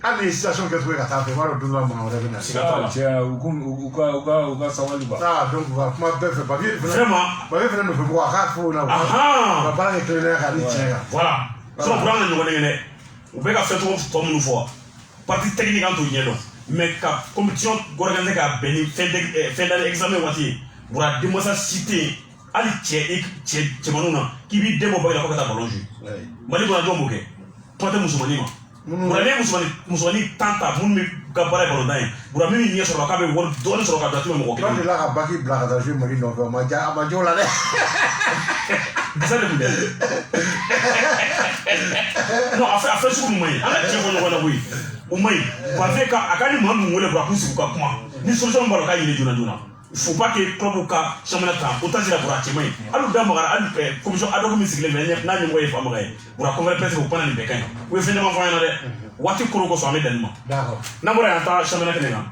Hali ni situation kɛcogo ka taa fɛ, i b'a dɔn don dɔ la mangan wɛrɛ bɛ na. Cɛ u ka sabali quoi. Donc u ka kuma bɛɛ fɛ papier fɛnɛ nɔfɛ mɔgɔ a k'a fɔ o la. Ahan. Ka baara kɛ kilennenya kan ni tiɲɛ kan. Voilà. Sinon Buran ka ɲɔgɔn dɛ u bɛ ka fɛn tɔ minnu fɔ partie technique an t'o ɲɛdɔn mais ka compétition organiser ka bɛn ni fin d'année examen waati ye Buran denmansa si tɛ yen hali cɛmanninw na k'i b'i den bɔ bagi la fo ka taa ballon jouer Mali kɔnɔ jɔn b'o kɛ kuma tɛ musomanin ma Buran ne musomanin tan ta minnu bɛ ka baara ye ballontan ye Buran min bɛ ɲɛ sɔrɔ k'a bɛ wari dɔɔni sɔrɔ ka don a tɛ mɔgɔ kelen. Dɔw delila ka baki bila ka taa jouer Mali nɔfɛ a ma diya o la dɛ. Bisa de kun tɛ. Non a fɛn sugu ma ɲi an ka tiɲɛ fɔ ɲɔgɔn na koyi o ma ɲi Bafe a ka ni maa min wele Buran k'u sigi ka kuma ni solution b'a la k'a ɲini joona joona. Il faut pas que club ka championnat ta otage la Buran cɛ ma ɲi hali da magara hali commission ad hoc min sigilen bɛ n'a ɲɛmɔgɔ ye Famaga ye Buran conférence presse o pana nin bɛɛ ka ɲi u ye fɛn caman fɔ an ɲɛna dɛ waati koro kosɔn an bɛ dan nin ma. N'an bɔra yan taa championnat kɛnɛ kan.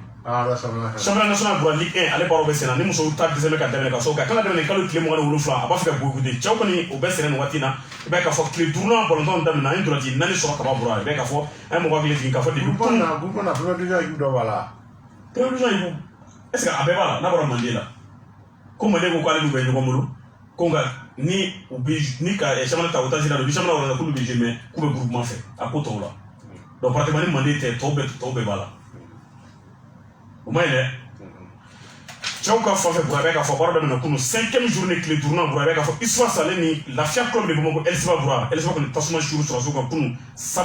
Championnat national Buran Ligue 1 ale baaraw bɛ sen na ni musow ta deuxième ka daminɛ ka so ka kan ka daminɛ kalo tile 27 a b'a fɛ ka boyikote cɛw kɔni o bɛ sɛnɛ nin waati in na i b'a ye k'a fɔ tile 5nan ballontan daminɛ an ye dɔrɔnti 4 sɔrɔ ka ban Buran i b'a ye k'a fɔ an ye mɔgɔ hakili jigin k'a fɔ depuis kunun na première division équipe dɔ b'a la. Première division équipe est-ce que a bɛɛ b'a la n'a bɔra Mande la ko Mande ko k'ale n'u bɛ ɲɔgɔn bolo ko nka ni u bɛ ni ka championnat ta otage la don ni championnat wɛrɛ k'olu bɛ jouer mais k'u bɛ groupement fɛ a ko tɔw la donc pratiquement ni Mande tɛ tɔw bɛɛ b'a la o ma ɲi dɛ cɛw ka fan fɛ Buran bɛ k'a fɔ baara daminɛ kunun 5e journée tile 5nan Buran bɛ k'a fɔ Issoire Sale ni Lafiya club de Bamakɔ Elsiba Buran Elsiba kɔni tasuma suru sɔrɔsiw kan kunun 7-1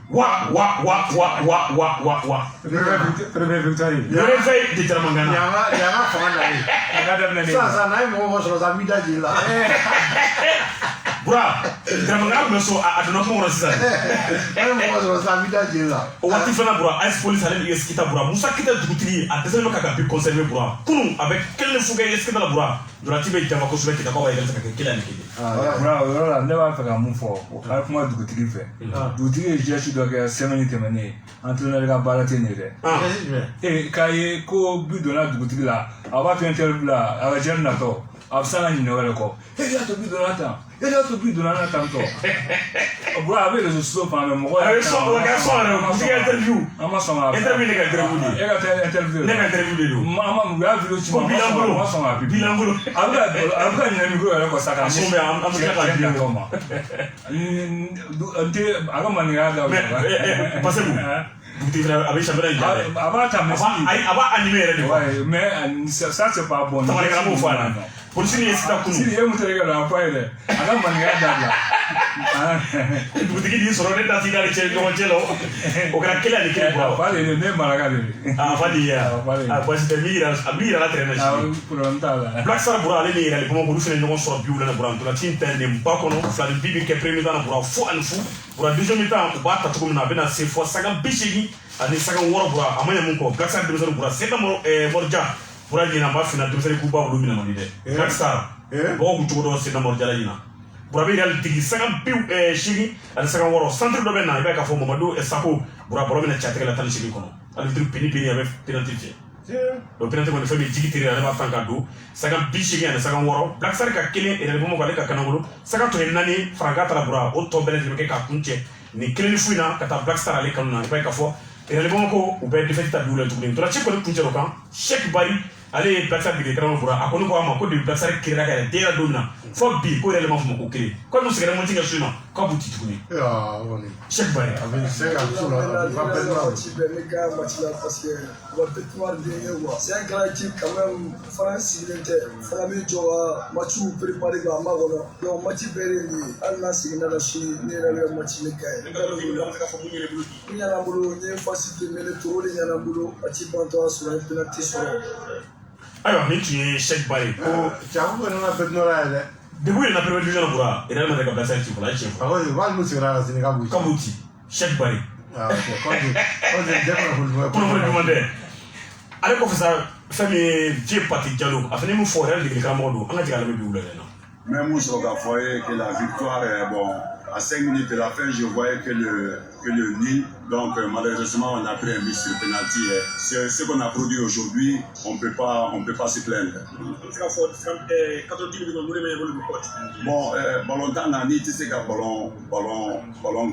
wa Premier victoire. réveil de Jaramangana Yanga fanga nalen sisan n'a ye mɔgɔ sɔrɔ sa mi da jeli la. Buran Jaramangana tun bɛ so a donna kungo kɔnɔ sisan n'a ye mɔgɔ sɔrɔ sa mi da jeli la. o waati fana Buran AS Police ale ni AS Kita Buran Musa Kita dugutigi a dɛsɛlen bɛ ka bi conserver Buran kunun a bɛ kelen fo kɛ AS Kita la Buran Durati bɛ jama kosɛbɛ Kita k'aw yɛrɛ se ka kɛ kelen ani kelen. Buran o yɔrɔ la ne b'a fɛ ka mun fɔ o ka kuma dugutigi fɛ dugutigi ye geste dɔ kɛ semaine tɛmɛnen entraîneur ka baara tɛ nin ye dɛ k'a ye ko bi donna dugutigi la a b'a to interview la a ka jɛri natɔ a bɛ se ka ɲinɛ wɛrɛ kɔ y'a to bi donna tan y'a to bi donna na tan tɔ Buran a bɛ réseaux sociaux fan fɛ mɔgɔ yɛrɛ dugutigi interview an ma sɔn ka interview ne ka interview de e ka taa interview ne ka interview de don u y'a video ci ma ma sɔn ka bi bilanbolo a bɛ ka ɲinɛ micro yɛrɛ kɔ sa ka ɲɛsin an bɛ tila ka di natɔ ma n tɛ a ka maninkaya da parce que dugutigi fana a bɛ championnat in ja dɛ a b'a ta mais a b'a animé yɛrɛ de quoi mais ça c'est pas bon tamalikɛla b'o fɔ a la polisi ni ye sita kunun sini e mun tɛ kɛ la a fɔ a ye dɛ a ka maninkaya dabila dugutigi di sɔrɔ ne ta ti d'ale cɛ ɲɔgɔn cɛ la o kɛra kelen ani kelen Buran fa de ye ne ye maraka de ye a fa de ye a basi tɛ min yira la tɛrɛ na sini problème t'a la Black Star Buran ale ni yɛrɛ Bamakɔ olu fana ɲɔgɔn sɔrɔ biwula na Buran ntolanci in tɛ nin ba kɔnɔ filani bi kɛ premier mi-temps na Buran fo ani fu Buran deuxième mi-temps u b'a ta cogo min na a bɛna se fɔ saga 80 ani saga 6 Buran a ma ɲɛ mun kɔ Black Star denmisɛnnin Buran Seka Morija Buran ɲina a b'a finna denmisɛnnin k'u ba olu minɛ man di dɛ Black Star mɔgɔw kun cogo dɔn Seka Morija la ɲina Buran bɛ yɛrɛ digi saga 80 ani saga 6 centre dɔ bɛ na i b'a ye k'a fɔ Mamadu Sako Buran bɔlɔ bɛna catigɛ la 18 kɔnɔ arbitre peni a bɛ penalty fiyɛ donc penalty kɔni fɛn min jigi teri ale b'a fan ka don saga 80 ani saga 6 Black Star ka kelen Bamakɔ ale ka kanagolo saga tɔ ye 4 Franka taara Buran o tɔ bɛɛ lajɛlen bɛ kɛ k'a kun cɛ nin kelen ni fu in na ka taa Black Star ale kanu na i b'a ye k'a fɔ Bamakɔ u bɛ défaite ta dugu la tuguni ntolanci kɔni kun cɛ o kan Cheikh Bari ale ye Black Star dege karamɔgɔ Buran a kɔni ko a ma ko de Black Star kirira ka yɛrɛ den yɛrɛ don min na fɔ bi ko yɛrɛ ma fɔ ma ko kelen ko n'u sɛgɛnna mɔti kɛ so in na k'a b'u ti tuguni Cheikh Bari a bɛ se ka so la a bɛ bɛɛ la ne ka match la parce que on va peut-être voir bien quoi c'est un grand équipe quand même fana sigilen tɛ fana bɛ jɔ ka matchw préparer ka ma kɔnɔ donc match bɛɛ de nin hali n'a seginna ka sini ne yɛrɛ bɛ match ne ka ye n ɲana bolo n ye facilité mais ne toro de ɲana bolo match bantɔ a sɔrɔ ye penalty sɔrɔ ayiwa nin tun ye Cheikh Bari ko Cafu bɛ nana bɛɛ nɔrɔ ye dɛ debu yɛrɛ na première division na Buran Real Madrid ka Black Star ci fɔlɔ a ye tiɲɛ fɔ a ko hali n'u seginna ka sini k'a b'u ci Cheikh Bari kunnafoni duman tɛ ale kɔfɛ sa fɛn min ye Vieux Pati Diallo a fana ye min fɔ Real degeli karamɔgɔ don an ka jigin ale bɛ bi wula dɛ Même Moussa Gafoye, que la victoire est bon. À 5 minutes de la fin, je voyais que que le nul. Donc malheureusement, on a pris un but sur penalty. C'est ce qu'on a produit aujourd'hui. On peut pas se plaindre. Bon, ballon temps, tu sais qu'un ballon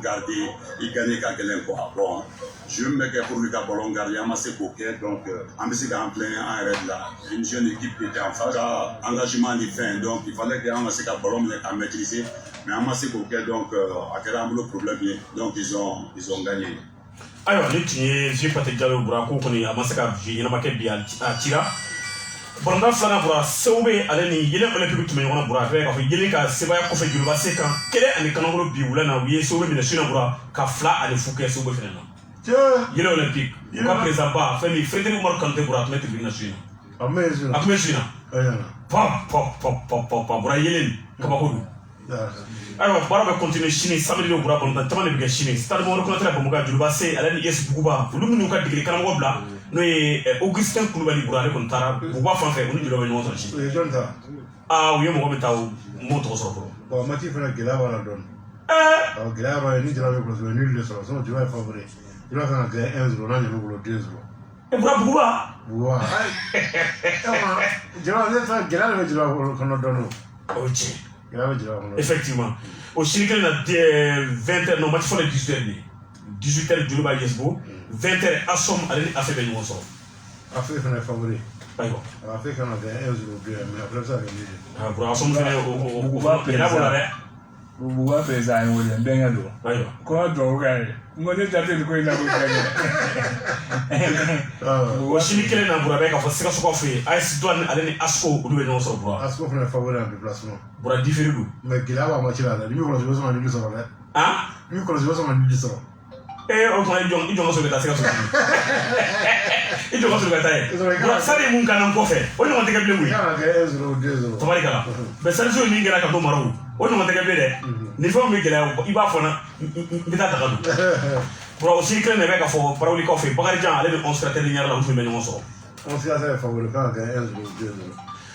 gardé, il gagne qu'à quelqu'un quoi. Bon, je me mets pour le ballon gardé, on m'a c'est coquet. Donc, on me c'est en plein en règle là. Une jeune équipe qui était en face, engagement de fin. Donc, il fallait qu'on m'a c'est qu'un ballon à maîtriser. Mais on m'a c'est coquet. Donc, à quel moment le problème est. Donc, ils ont gagné. Alors, les tiens, j'ai pas été au bras, qu'on connaît à Massaka, j'ai n'a pas qu'à bien à Tira. Pendant Flana Bra, Sauvé, Aleni, il y a un peu de mon bras, avec Yelika, Sebaya Kofa Yulvaseka, quel est un canot Biulana, oui, Sauvé, mais le Sunabra, Kafla, et le Fouquet, Sauvé. Il est olympique, il va présenter pas, Femi, Frédéric Morcante pour mettre une nation. Amazina. Pop, Braille, Kabakou. Alors, Barbe continue Chine, samedi au bras, on a tellement de Chine. C'est un bon contrat pour Moga, Julbase, à la Yes Bouba, Lumouka, de Kanawabla, nous Augustin Koulibaly Bourale, Contara, Bouba Fanfé, on dit le nom de Chine. Ah oui, on va mettre un moto sur le bon, Mathieu fait la Gilava la donne. Alors, Gilava, il dit la même chose, nul de son, tu vas favori. Il va faire un 1-0, là, il va 2-0. Et Bouba Bouba. Gilava, qu'on a donné. Ok. Effectivement. Au Chili, il y a 20h, non, match pour les 18h. 18h, du Louba Yesbo. 20h, Assom, à fait béni, on sort. A fait un favori. A fait qu'on a gagné 1-0, mais après ça, il y a pour Assom, au Bouba, il y a o Bouba président est William Bengado. Comment tu as gagné? Moi, je t'ai dit que tu as gagné. Au Chili, il y a un Bourabek, il faut se faire. AS Douane, aller à Asko, ou le sort. Asko fait un favori en déplacement. Boura différé. Mais qu'il a un match là, lui, on a joué sur un nul sur la. Hein? Lui, on a joué sur un nul sur la. Eh, on a dit on se met à faire ça. Il doit se mettre à faire. Ça c'est mon canon pour faire. On ne va pas te gagner. Tu vas regarder. Mais ça c'est une ligne à ton maraud. On ne va te gagner. Ne faut pas me gagner. Il va faire un bêta de pour aussi que ne va pas faire parole café. Pas que aller on se traite de nier là où je me mets ensemble. On s'y a fait favori quand gagner 1-0.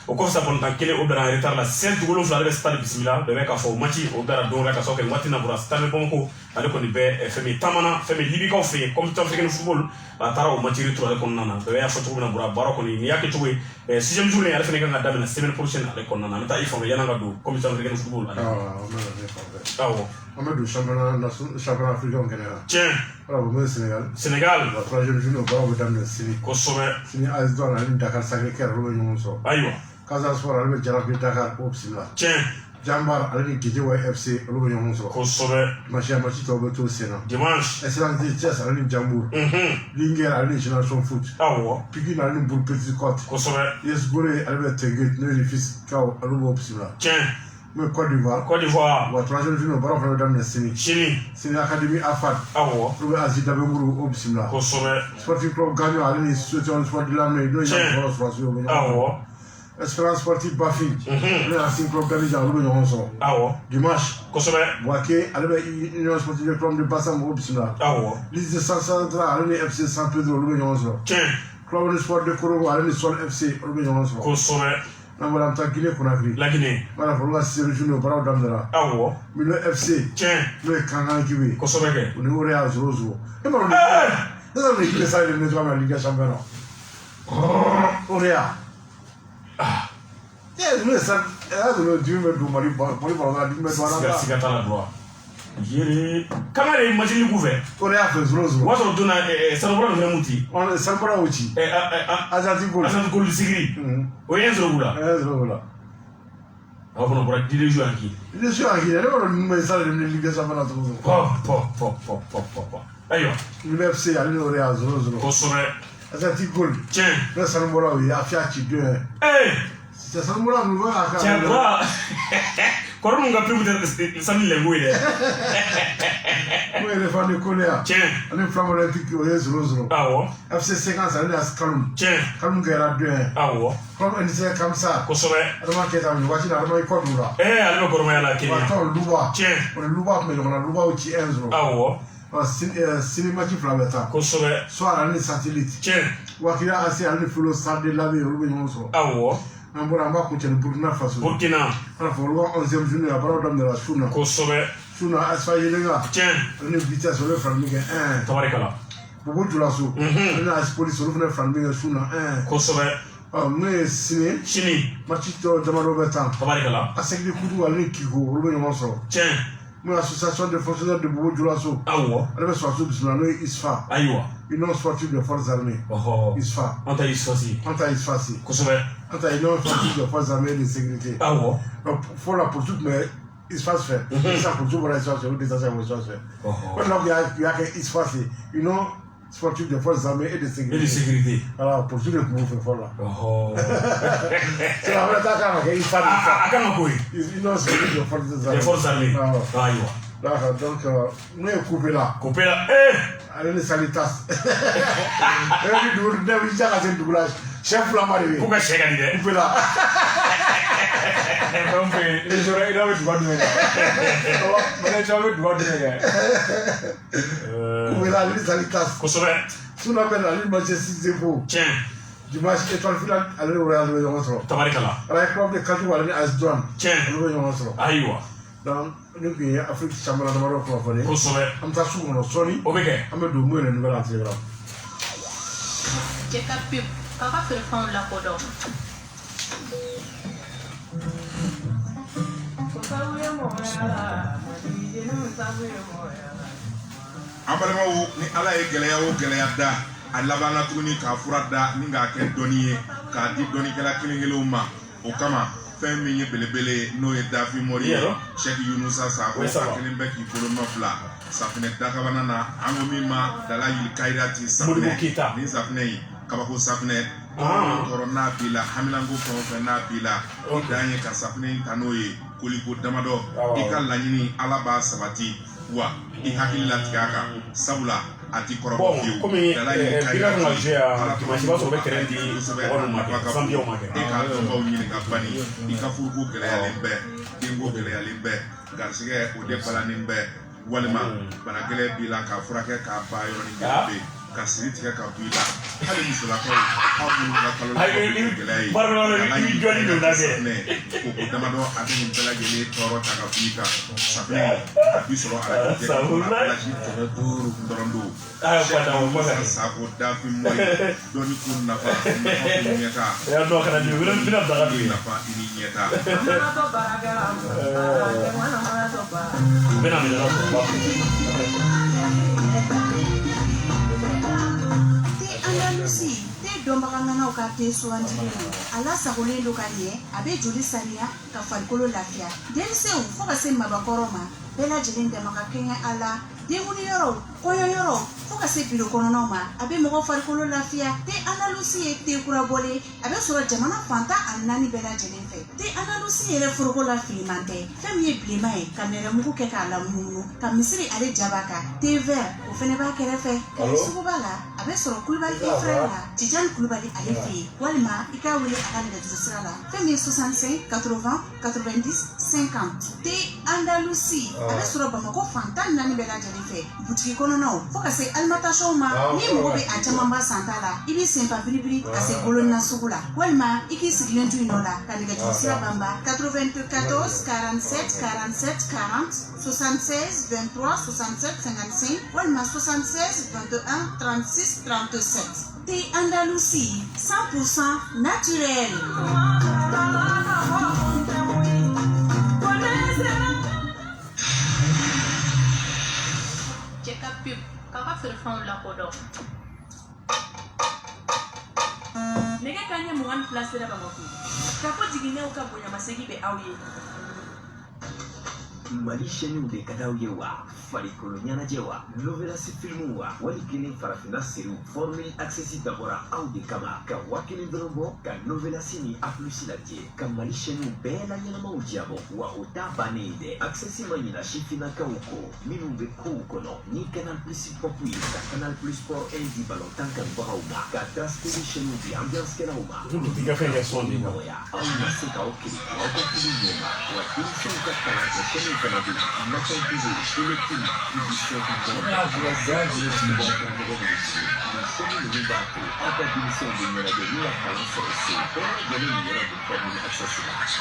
O ko sa bon tan kele o bera retard la sel dugolo fla le stade bismillah be ka fo mati o bera do ka so ke mati na bura stade Bamako ale ko ni be femi tamana femi libi ko fe comme to africain football a tara o mati retour ale ko nana be ya foto na bura baro ko ni yake to we 6e journée ale fene ka damena semaine prochaine ale ko nana meta ifo yana ga do comme to africain football ale on met du championnat africain au Canada. Tiens. Voilà, vous mettez Sénégal. La troisième journée, on va vous donner le Sénégal. Kosovo. Sénégal, AS Douanes, la ligne Dakar Sacré-Cœur, le nom so. Aïwa. Casa Sport, la ligne Jaraaf de Dakar, Opsila. Tiens. Jambar, la ligne Guédiawaye FC, le nom so. Kosovo. Machia Machi Tobeto au Sénat. Dimanche. Excellence de Thiès, la ligne Jambour. Linger, la ligne Génération Foot. Awa. Pikin, la ligne Boule Petit Côte. Kosovo. Yes Gouré, la ligne Tenguet, Neuilly Fils, Kao, le nom Opsila. Tiens. Mais Côte d'Ivoire. La troisième journée, on va faire le Sénégal. Chili. Sénégal Académie Afad. Awa. Le Asie Dabegourou, Opsila. Kosovo. Sportif Club Gagnon, la ligne Situation Sport de la Mer. Awa. Espérance sportive Bafi. Le Ancien Club Galijan, le Yonson. Awa. Dimanche. Kosovo. Boaké, Union Sportive Club de Bassam, Opsila. Awa. Liste de Central, le FC San Pedro, le Yonson. Tiens. Club de Sport de Korogo, le Sol FC, le Yonson. Kosovo. Nous avons la Guinée-Conakry. La Guinée. Voilà, pour le séjour, pour le Damdara. Ah ouais. Mais le FC. Tiens. Le Kangan Kiwi. Kosovo. On est au Real Zorozo. Et bon, nous avons l'équipe ça, le nettoie la Ligue des Champions. Au Real. Ah. Nous sommes. Nous Dieu me doit mari pour la Ligue des Champions. C'est la droit. Yere. Comment les imagines couvert? Au Real fait Zorozo. Moi je donne Sanobra le Mouti. On est Sanobra Outi. Azati Gold. Azati Gold Sigri. Oui, Zoroula. Zoroula. On va voir qui les joue qui. Les joue qui. Les gens nous ça de Ligue des Champions. Pop. Aïe. Le FC allez au Real Zorozo. Kosovo. Azati Gold. Tiens. Le Sanobra oui, Afiachi 2. C'est Sanobra nous va à. Tiens quoi? Quand on a pris le samedi les gouilles. Oui, les fans de Koléa. Tiens. On est flamme olympique au Zorozo. Ah ouais. FC 50, ça allait à Skalum. Tiens. Kalum Gaira 2. Ah ouais. Comme on disait comme ça. Kosovo. Adama Keta, nous voici là, Adama Ikodura. Alma Gormaya la Kenya. Attends, Louba. Tiens. On est Louba, mais on a Louba au T1. Ah ouais. Cinéma qui flameta. Kosovo. Soit à l'année satellite. Tiens. Wakila assez à l'année filo stade de la vie, Roubaix Yonso. Ah ouais. On va continuer Burkina Faso. Burkina. On va voir 11e journée à Barodam de la Chouna. Kosovo. Suna asfa yelenga. Tiens. On est vitesse sur le farming Tabarikala. Bobo Julaso. On a police sur le farming Suna Kosobe. Mais Sini. Machito Damaro Betan. Tabarikala. Asek de Kudu Alin Kiko, Ruben Monso. Tiens. Moi, association de fonctionnaires de Bobo Julaso. Awa. Elle va sortir de ISFA. Aywa. Union sportive des forces armées. ISFA. Anta Isfasi. Anta Isfasi. Kosobe. Anta Union sportive des forces armées et de sécurité. Awa. Donc, il faut la poursuite, mais ISFA se fait. Ça pour tout pour la situation, ou des assassins se fait. Maintenant, il y a que ISFA, c'est Union sportive des forces armées et de sécurité. Et de sécurité. Voilà, pour tout le monde, il faut là. C'est la vraie attaque, il faut ça. Union sportive des forces armées. Des forces armées. Aywa. D'accord, donc, nous sommes coupés là. Coupés là. Allez, les salitas. Chef la mariée. Pourquoi chef a dit coupé là. Il a droit de coupé là, les salitas. Si on appelle la ligne Manchester City, tiens. Dimanche, étoile finale, allez au Real de Yomosro. Tabarikala. Avec club de Katou, allez à Asdouane. Tiens. Allez au Yomosro. Aywa. Donc, nous qui Afrique Chambre de Maroc, on va Kosobe. On t'a souvent Sony. Obeke. On va donner une nouvelle intégrale. Check up pub. Papa fait le fond la kodo. An balimaw ni ala ye gɛlɛya o gɛlɛya da a laban na tuguni k'a fura da ni k'a kɛ dɔnni ye k'a di dɔnnikɛla kelen-kelenw ma o kama fɛn min ye belebele n'o ye Dafi Mori ye Sɛki Yunusa Sako a kelen bɛ k'i bolo nɔ bila safinɛ dakabana na an ko min ma Dala Yili Kayirati safinɛ nin safinɛ in kabako safinɛ kɔrɔ n'a b'i la hamilanko fɛn o fɛn n'a b'i la i dan ye ka safinɛ in ta n'o ye koliko damadɔ i ka laɲini ala b'a sabati wa i hakili latigɛ a kan sabula a ti kɔrɔbɔ fiyewu Dala Yili Kayirati ala tuma i b'a sɔrɔ bɛ kɛrɛ di mɔgɔ ma kɛ sanbiyaw ma kɛ e k'a dɔnbaw ɲini ka bani i ka furuko gɛlɛyalen bɛɛ denko gɛlɛyalen bɛɛ garisigɛ o de balanen bɛɛ walima bana gɛlɛn b'i la k'a furakɛ k'a ba yɔrɔnin gɛlɛn bɛ ka siri tigɛ ka bɔ i la hali musolakaw aw minnu ka kalo la gɛlɛya ye Dala Yili Kayirati koko damadɔ a bɛ nin bɛɛ lajɛlen tɔɔrɔ ta ka bɔ i kan safinɛ a bi sɔrɔ arajo jɛkulu la pilasi 5 dɔrɔn don Sɛki Yunusa Sako Dafi Mori dɔnni ko nafa ko ɲɛta nafa i ni ɲɛta. Andalusi te dɔnbaganganaw ka te sugandilen ala sagolen do ka ɲɛ a bɛ joli saniya ka farikolo lafiya denmisɛnw fo ka se mabakɔrɔ ma bɛɛ lajɛlen dama ka kɛɲɛ a la denkundi yɔrɔ kɔɲɔ yɔrɔ fo ka se biro kɔnɔnaw ma a bɛ mɔgɔ farikolo lafiya te Andalusi ye te kurabɔlen a bɛ sɔrɔ jamana fantan ani 4 bɛɛ lajɛlen fɛ te Andalusi yɛrɛ foroko la filiman tɛ fɛn min ye bilenman ye ka nɛrɛmugu kɛ k'a lamunumunu ka misiri ale jaba kan te vert o fɛnɛ b'a kɛrɛfɛ kɛlɛ suguba la a bɛ sɔrɔ Kulibali frère la Tijani Kulibali ale fɛ yen walima i k'a wele a ka nɛgɛjuru sira la fɛn min ye 65 80 90 50 te Andalusi a bɛ sɔrɔ Bamakɔ fantan 4 bɛɛ lajɛlen fɛ butigi kɔnɔnaw fo ka se alimentation ma ni mɔgɔ bɛ a camanba santa la i b'i senfa biribiri ka se Bolonna sugu la walima i k'i sigilen to yen nɔ la ka nɛgɛjuru sira banba 94 47 47 40 76 23 67 55 walima 76 21 36 37 te Andalusi 100% naturel. Check up pub. Papa fait le fond la kodo. Nega kanye mugan place la Bamako. Kafo jigine o ka bonya masegi be awye. Mali chaîne de Kadaouye wa farikolo ɲɛnajɛ wa novelasi filmu wa wali kelen farafina seriw formule accessi dabɔra aw de kama ka 1000 dɔrɔn bɔ ka novelasi ni aplusi lajɛ ka Mali chaîne bɛɛ la ɲɛnamaw jabɔ wa o t'a bannen dɛ accessi ma ɲina sifinnakaw ko minnu bɛ kow kɔnɔ ni Canal Plus pop ye ka Canal Plus sport 1 di balontan kanubagaw ma ka Das TV chaîne di ambiance kɛlaw ma nɔgɔya aw ma se k'aw kiri aw ka kiri ɲɛma wa denmisɛnw ka kalankɛ chaîne fana bɛ Nação TV, Teletim, edição do Bom, a verdade é que o Ribato, a definição de moradoria para o Cereço, a galeria do Família Assassinato.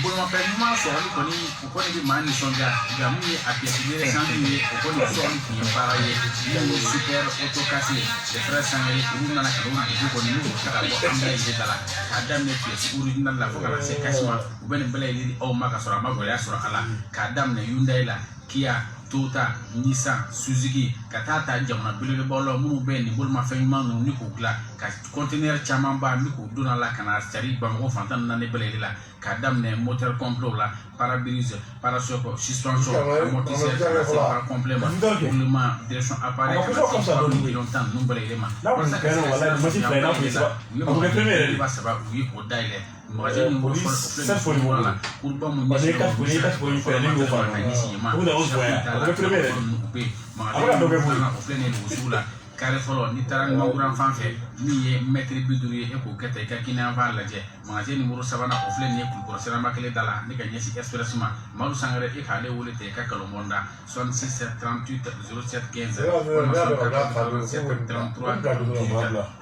bolimafɛn ɲuman sɔrɔli kɔni o kɔni bɛ maa nisɔndiya nka min ye a pièce récente ye o kɔni sɔrɔli tun ye baara ye min ye super autocase les frères Sangare olu nana ka n'o dugu kɔni n'u ta ka bɔ an bɛɛ ye da la k'a daminɛ pièce original la fo ka na se Kasima u bɛ nin bɛɛ lajɛlen di aw ma ka sɔrɔ a ma gɛlɛya sɔrɔ a la k'a daminɛ Hyundai la Kia Toyota Nissan Suzuki ka taa ta jamana belebelebaw la minnu bɛ nin bolimafɛn ɲuman ninnu ni k'u dilan ka conteneur caman ba ni k'u don a la ka na cari Bamakɔ fantan naani bɛɛ lajɛlen la k'a daminɛ moteur complet la pare-brise pare-choc suspension amortisseur ka na se para complet ma roulement direction appareil ka na se para million tan ninnu bɛɛ lajɛlen ma walasa ka se ka saba u ye o dayɛlɛ magasin min bolo fɔlɔ la kuruba mun ɲɛsin la carré fɔlɔ ni taara ni manguran fan fɛ min ye mètre 50 ye e k'o kɛ tan i ka kɛnɛya fan lajɛ magasin numéro 3 o filɛ nin ye Kulukɔrɔ siraba kelen da la ne ka ɲɛsin express ma Madu Sangare e k'ale wele ten i ka kalonbɔnda 66 38 07 15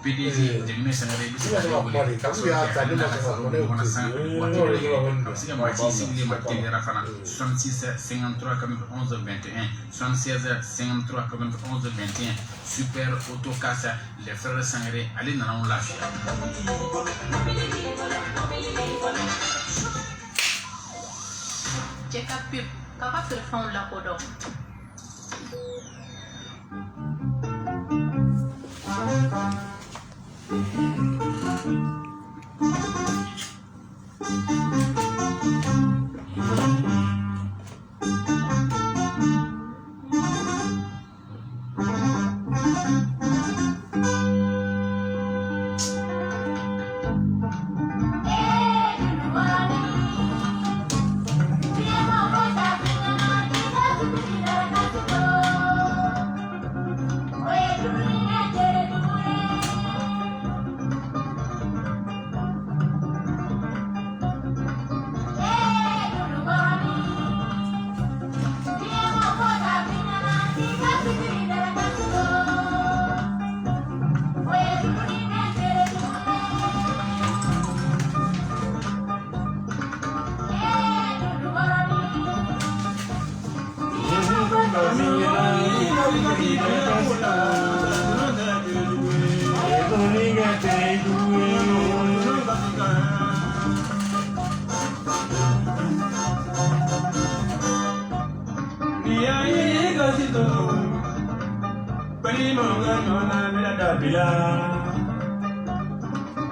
PDG Jemine Sangare bɛ se ka wele ka sɔrɔ ɲɔgɔnna san waati wɛrɛ kɛ a bɛ se ka maa ci sigilen ma teliyara fana 66 53 11 21 76 53 11 21 super autocase les frères Sangare ale nana anw lafiya cɛ ka pep k'a ka feerefɛnw lakodɔn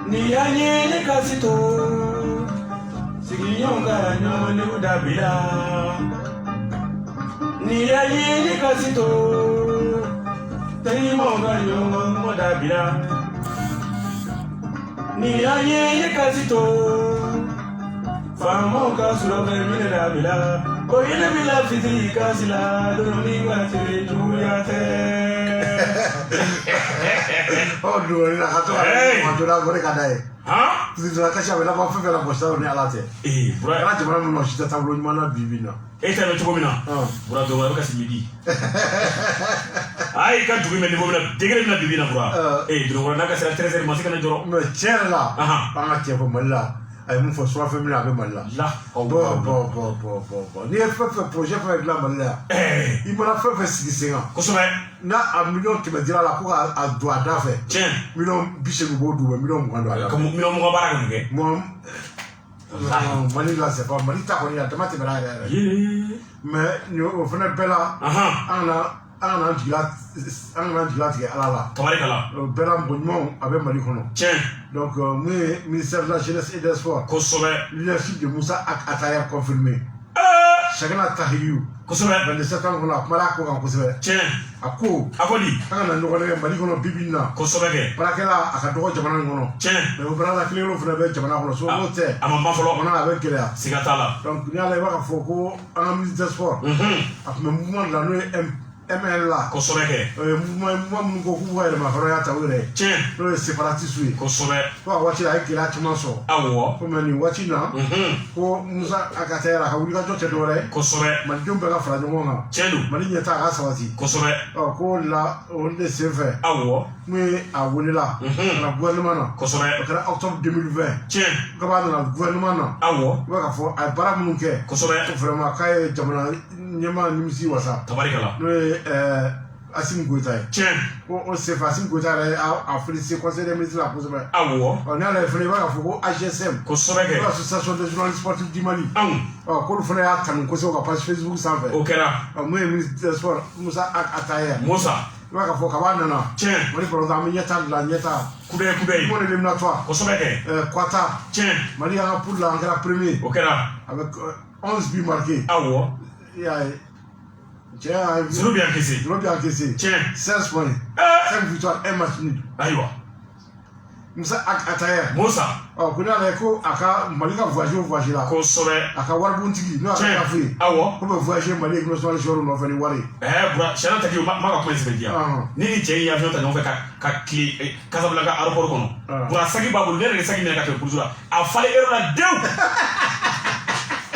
Niyanye kasito Sigiyonga nyone udabila Niyanye kasito Tenimonga nyone udabila Niyanye kasito Famonga sulobe mine dabila Oyele bila fitri kasila Doninga tere tuyate Oh, dulu nak kata orang tu dah boleh kadai. Ha? Tu dah kasih apa? Dah apa fela bos tahu ni alat je. Bukan aja mana mana kita tahu belum mana bibi na. Tahu cukup mina. Bukan tu orang kasih midi. Ai kan cukup mina mana? Dengar mina bibi na bukan. Dulu orang nak kasih terus masih kena jorok. Macam lah. Pangat siapa malah. Ai mun fo soa famille avec malla la ni fait projet avec la malla il m'a fait sigisenga ko so na a million kɛmɛ dira la ko a do a da fɛ million 80 bo do million 20 do a la ko million mo bara ko ke mo Mali la c'est pas Mali ta ko ni dama te bara mais o fana bela an na tigɛ ala la tabarikala bɛla bonɲumanw a bɛ Mali kɔnɔ donc mun ye ministère de la jeunesse et des sports kosɛbɛ leadership de Moussa Ataya confirmé Chagana Tahiyu kosɛbɛ 27 ans kɔnɔ a kumara a ko kan kosɛbɛ a ko di an ka na ɲɔgɔn kɛ Mali kɔnɔ bibi in na kosɛbɛ kɛ baarakɛla a ka dɔgɔ jamana in kɔnɔ mais o baara kelen kelen fana bɛ jamana kɔnɔ so n'o tɛ a ma ban fɔlɔ jamana a bɛ gɛlɛya siga t'a la donc n'i y'a la i b'a ka fɔ ko an ka ministre des sports a tun bɛ mouvement de la n'o ye ML la kosɛbɛ kɛ mouvement minnu ko k'u ka yɛlɛma hɔrɔnya ta u yɛrɛ tiɲɛ n'o ye séparatiste ye kosɛbɛ ko a waati a ye gɛlɛya caman sɔrɔ awɔ ko mɛ nin waati in na ko Musa Akatayɛrɛ a ka wulikajɔ tɛ dɔwɛrɛ ye kosɛbɛ malidenw bɛɛ ka fara ɲɔgɔn kan tiɲɛ don Mali ɲɛta a ka sabati kosɛbɛ ko la o de senfɛ awɔ n'u ye a welela ka na gouvernement na kosɛbɛ o kɛra octobre 2020 tiɲɛ kaba nana gouvernement na awɔ i b'a ka fɔ a ye baara minnu kɛ kosɛbɛ vraiment k'a ye jamana ɲɛmaa nimisi wasa tabarikala n'o ye Assimi Goïta ye tiɲɛ ko o senfɛ Assimi Goïta yɛrɛ a félicité conseil des ministres la kosɛbɛ awɔ n'i y'ale fana i b'a ka fɔ ko AGSM kosɛbɛ kɛ l'association des journalistes sportifs du Mali anw k'olu fana y'a kanu kosɛbɛ ka page Facebook sanfɛ o kɛra mun ye ministre des sports Musa Akatayɛrɛ Musa i b'a ka fɔ kaba nana tiɲɛ Mali balontan an bɛ ɲɛta dilan ɲɛta kubɛyi mon éliminatoire kosɛbɛ kɛ Qatar tiɲɛ Mali y'an ka poule la an kɛra premier o kɛra avec 11 buts marqués awɔ i y'a ye cɛ zéro bɛ encaissé tiɲɛ 16 points 5 victoires 1 match nul ayiwa Musa Akatayɛrɛ Musa ko n'ale ko a ka Mali ka voyage o voyage la kosɛbɛ a ka waribuntigi n'o y'a ka kafo ye awɔ ko bɛ voyager Mali équipe nationale joueur nɔfɛ ni wari bura sariya ta kɛ ma ka kuma sɛbɛn diya ni ni cɛ in ye avion ta ɲɔgɔn fɛ ka tile Casablanca aéroport kɔnɔ bura saki b'a bolo ne yɛrɛ de saki minɛ ka kɛ kurusu la a falen heure la dewu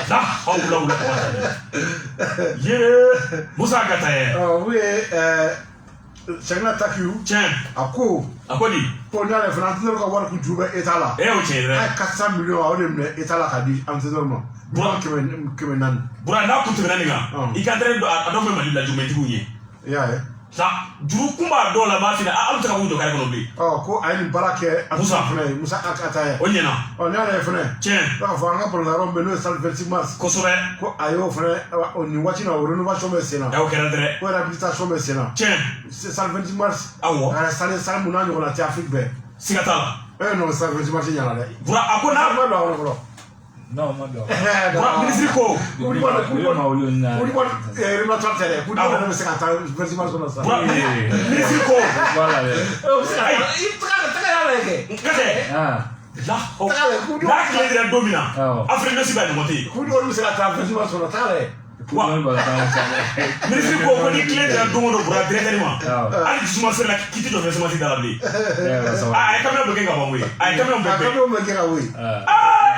la hawla wala quwwata ye Musa Akatayɛrɛ u ye Cheikhna Takiru tiɲɛ a ko di ko n'ale fana entraîneur ka wari kun juru bɛ État la o tiɲɛ dɛ a ye 400 millions a y'o de minɛ État la k'a di entraîneur ma kɛmɛ 400 bura n'a kun tɛmɛna nin kan i ka entraîneur a dɔ bɛ Mali la jumɛntigiw ye i y'a ye juru kun b'a dɔw la b'a f'i ɲɛna aw tɛ se ka k'u jɔ kare kɔnɔ bilen ko a ye nin baara kɛ Musa fana ye Musa Akatayɛrɛ o ɲɛna n'ale fana tiɲɛ i b'a fɔ an ka balontan yɔrɔ min bɛ n'o ye salle 26 mars kosɛbɛ ko a y'o fana nin waati in na o rénovation bɛ sen na o kɛra dɛrɛ ko réhabilitation bɛ sen na tiɲɛ salle 26 mars awɔ a yɛrɛ salle mun n'a ɲɔgɔnna tɛ Afrique bɛɛ siga t'a la non salle 26 mars ɲɛna dɛ bura a ko n'a ma don a kɔnɔ fɔlɔ non ma don bura minisiri ko rénovateur tɛ dɛ k'u bɛ se ka taa 26 mars kɔnɔ sa bura minisiri ko voilà dɛ i taga y'a lajɛ kɛ n tɛ n'a tile dira don min na Afrique de l'Ouest b'a ɲɔgɔn tɛ yen k'u bɛ se ka taa 26 mars kɔnɔ taga lajɛ minisiri ko ni tile dira don o don bura directeur ma hali dusuma sera k'i tɛ jɔ fɛn semasi da la bilen a ye camion bɛɛ gɛn ka bɔ n koyi a ye camion bɛɛ gɛn ka bɔ yen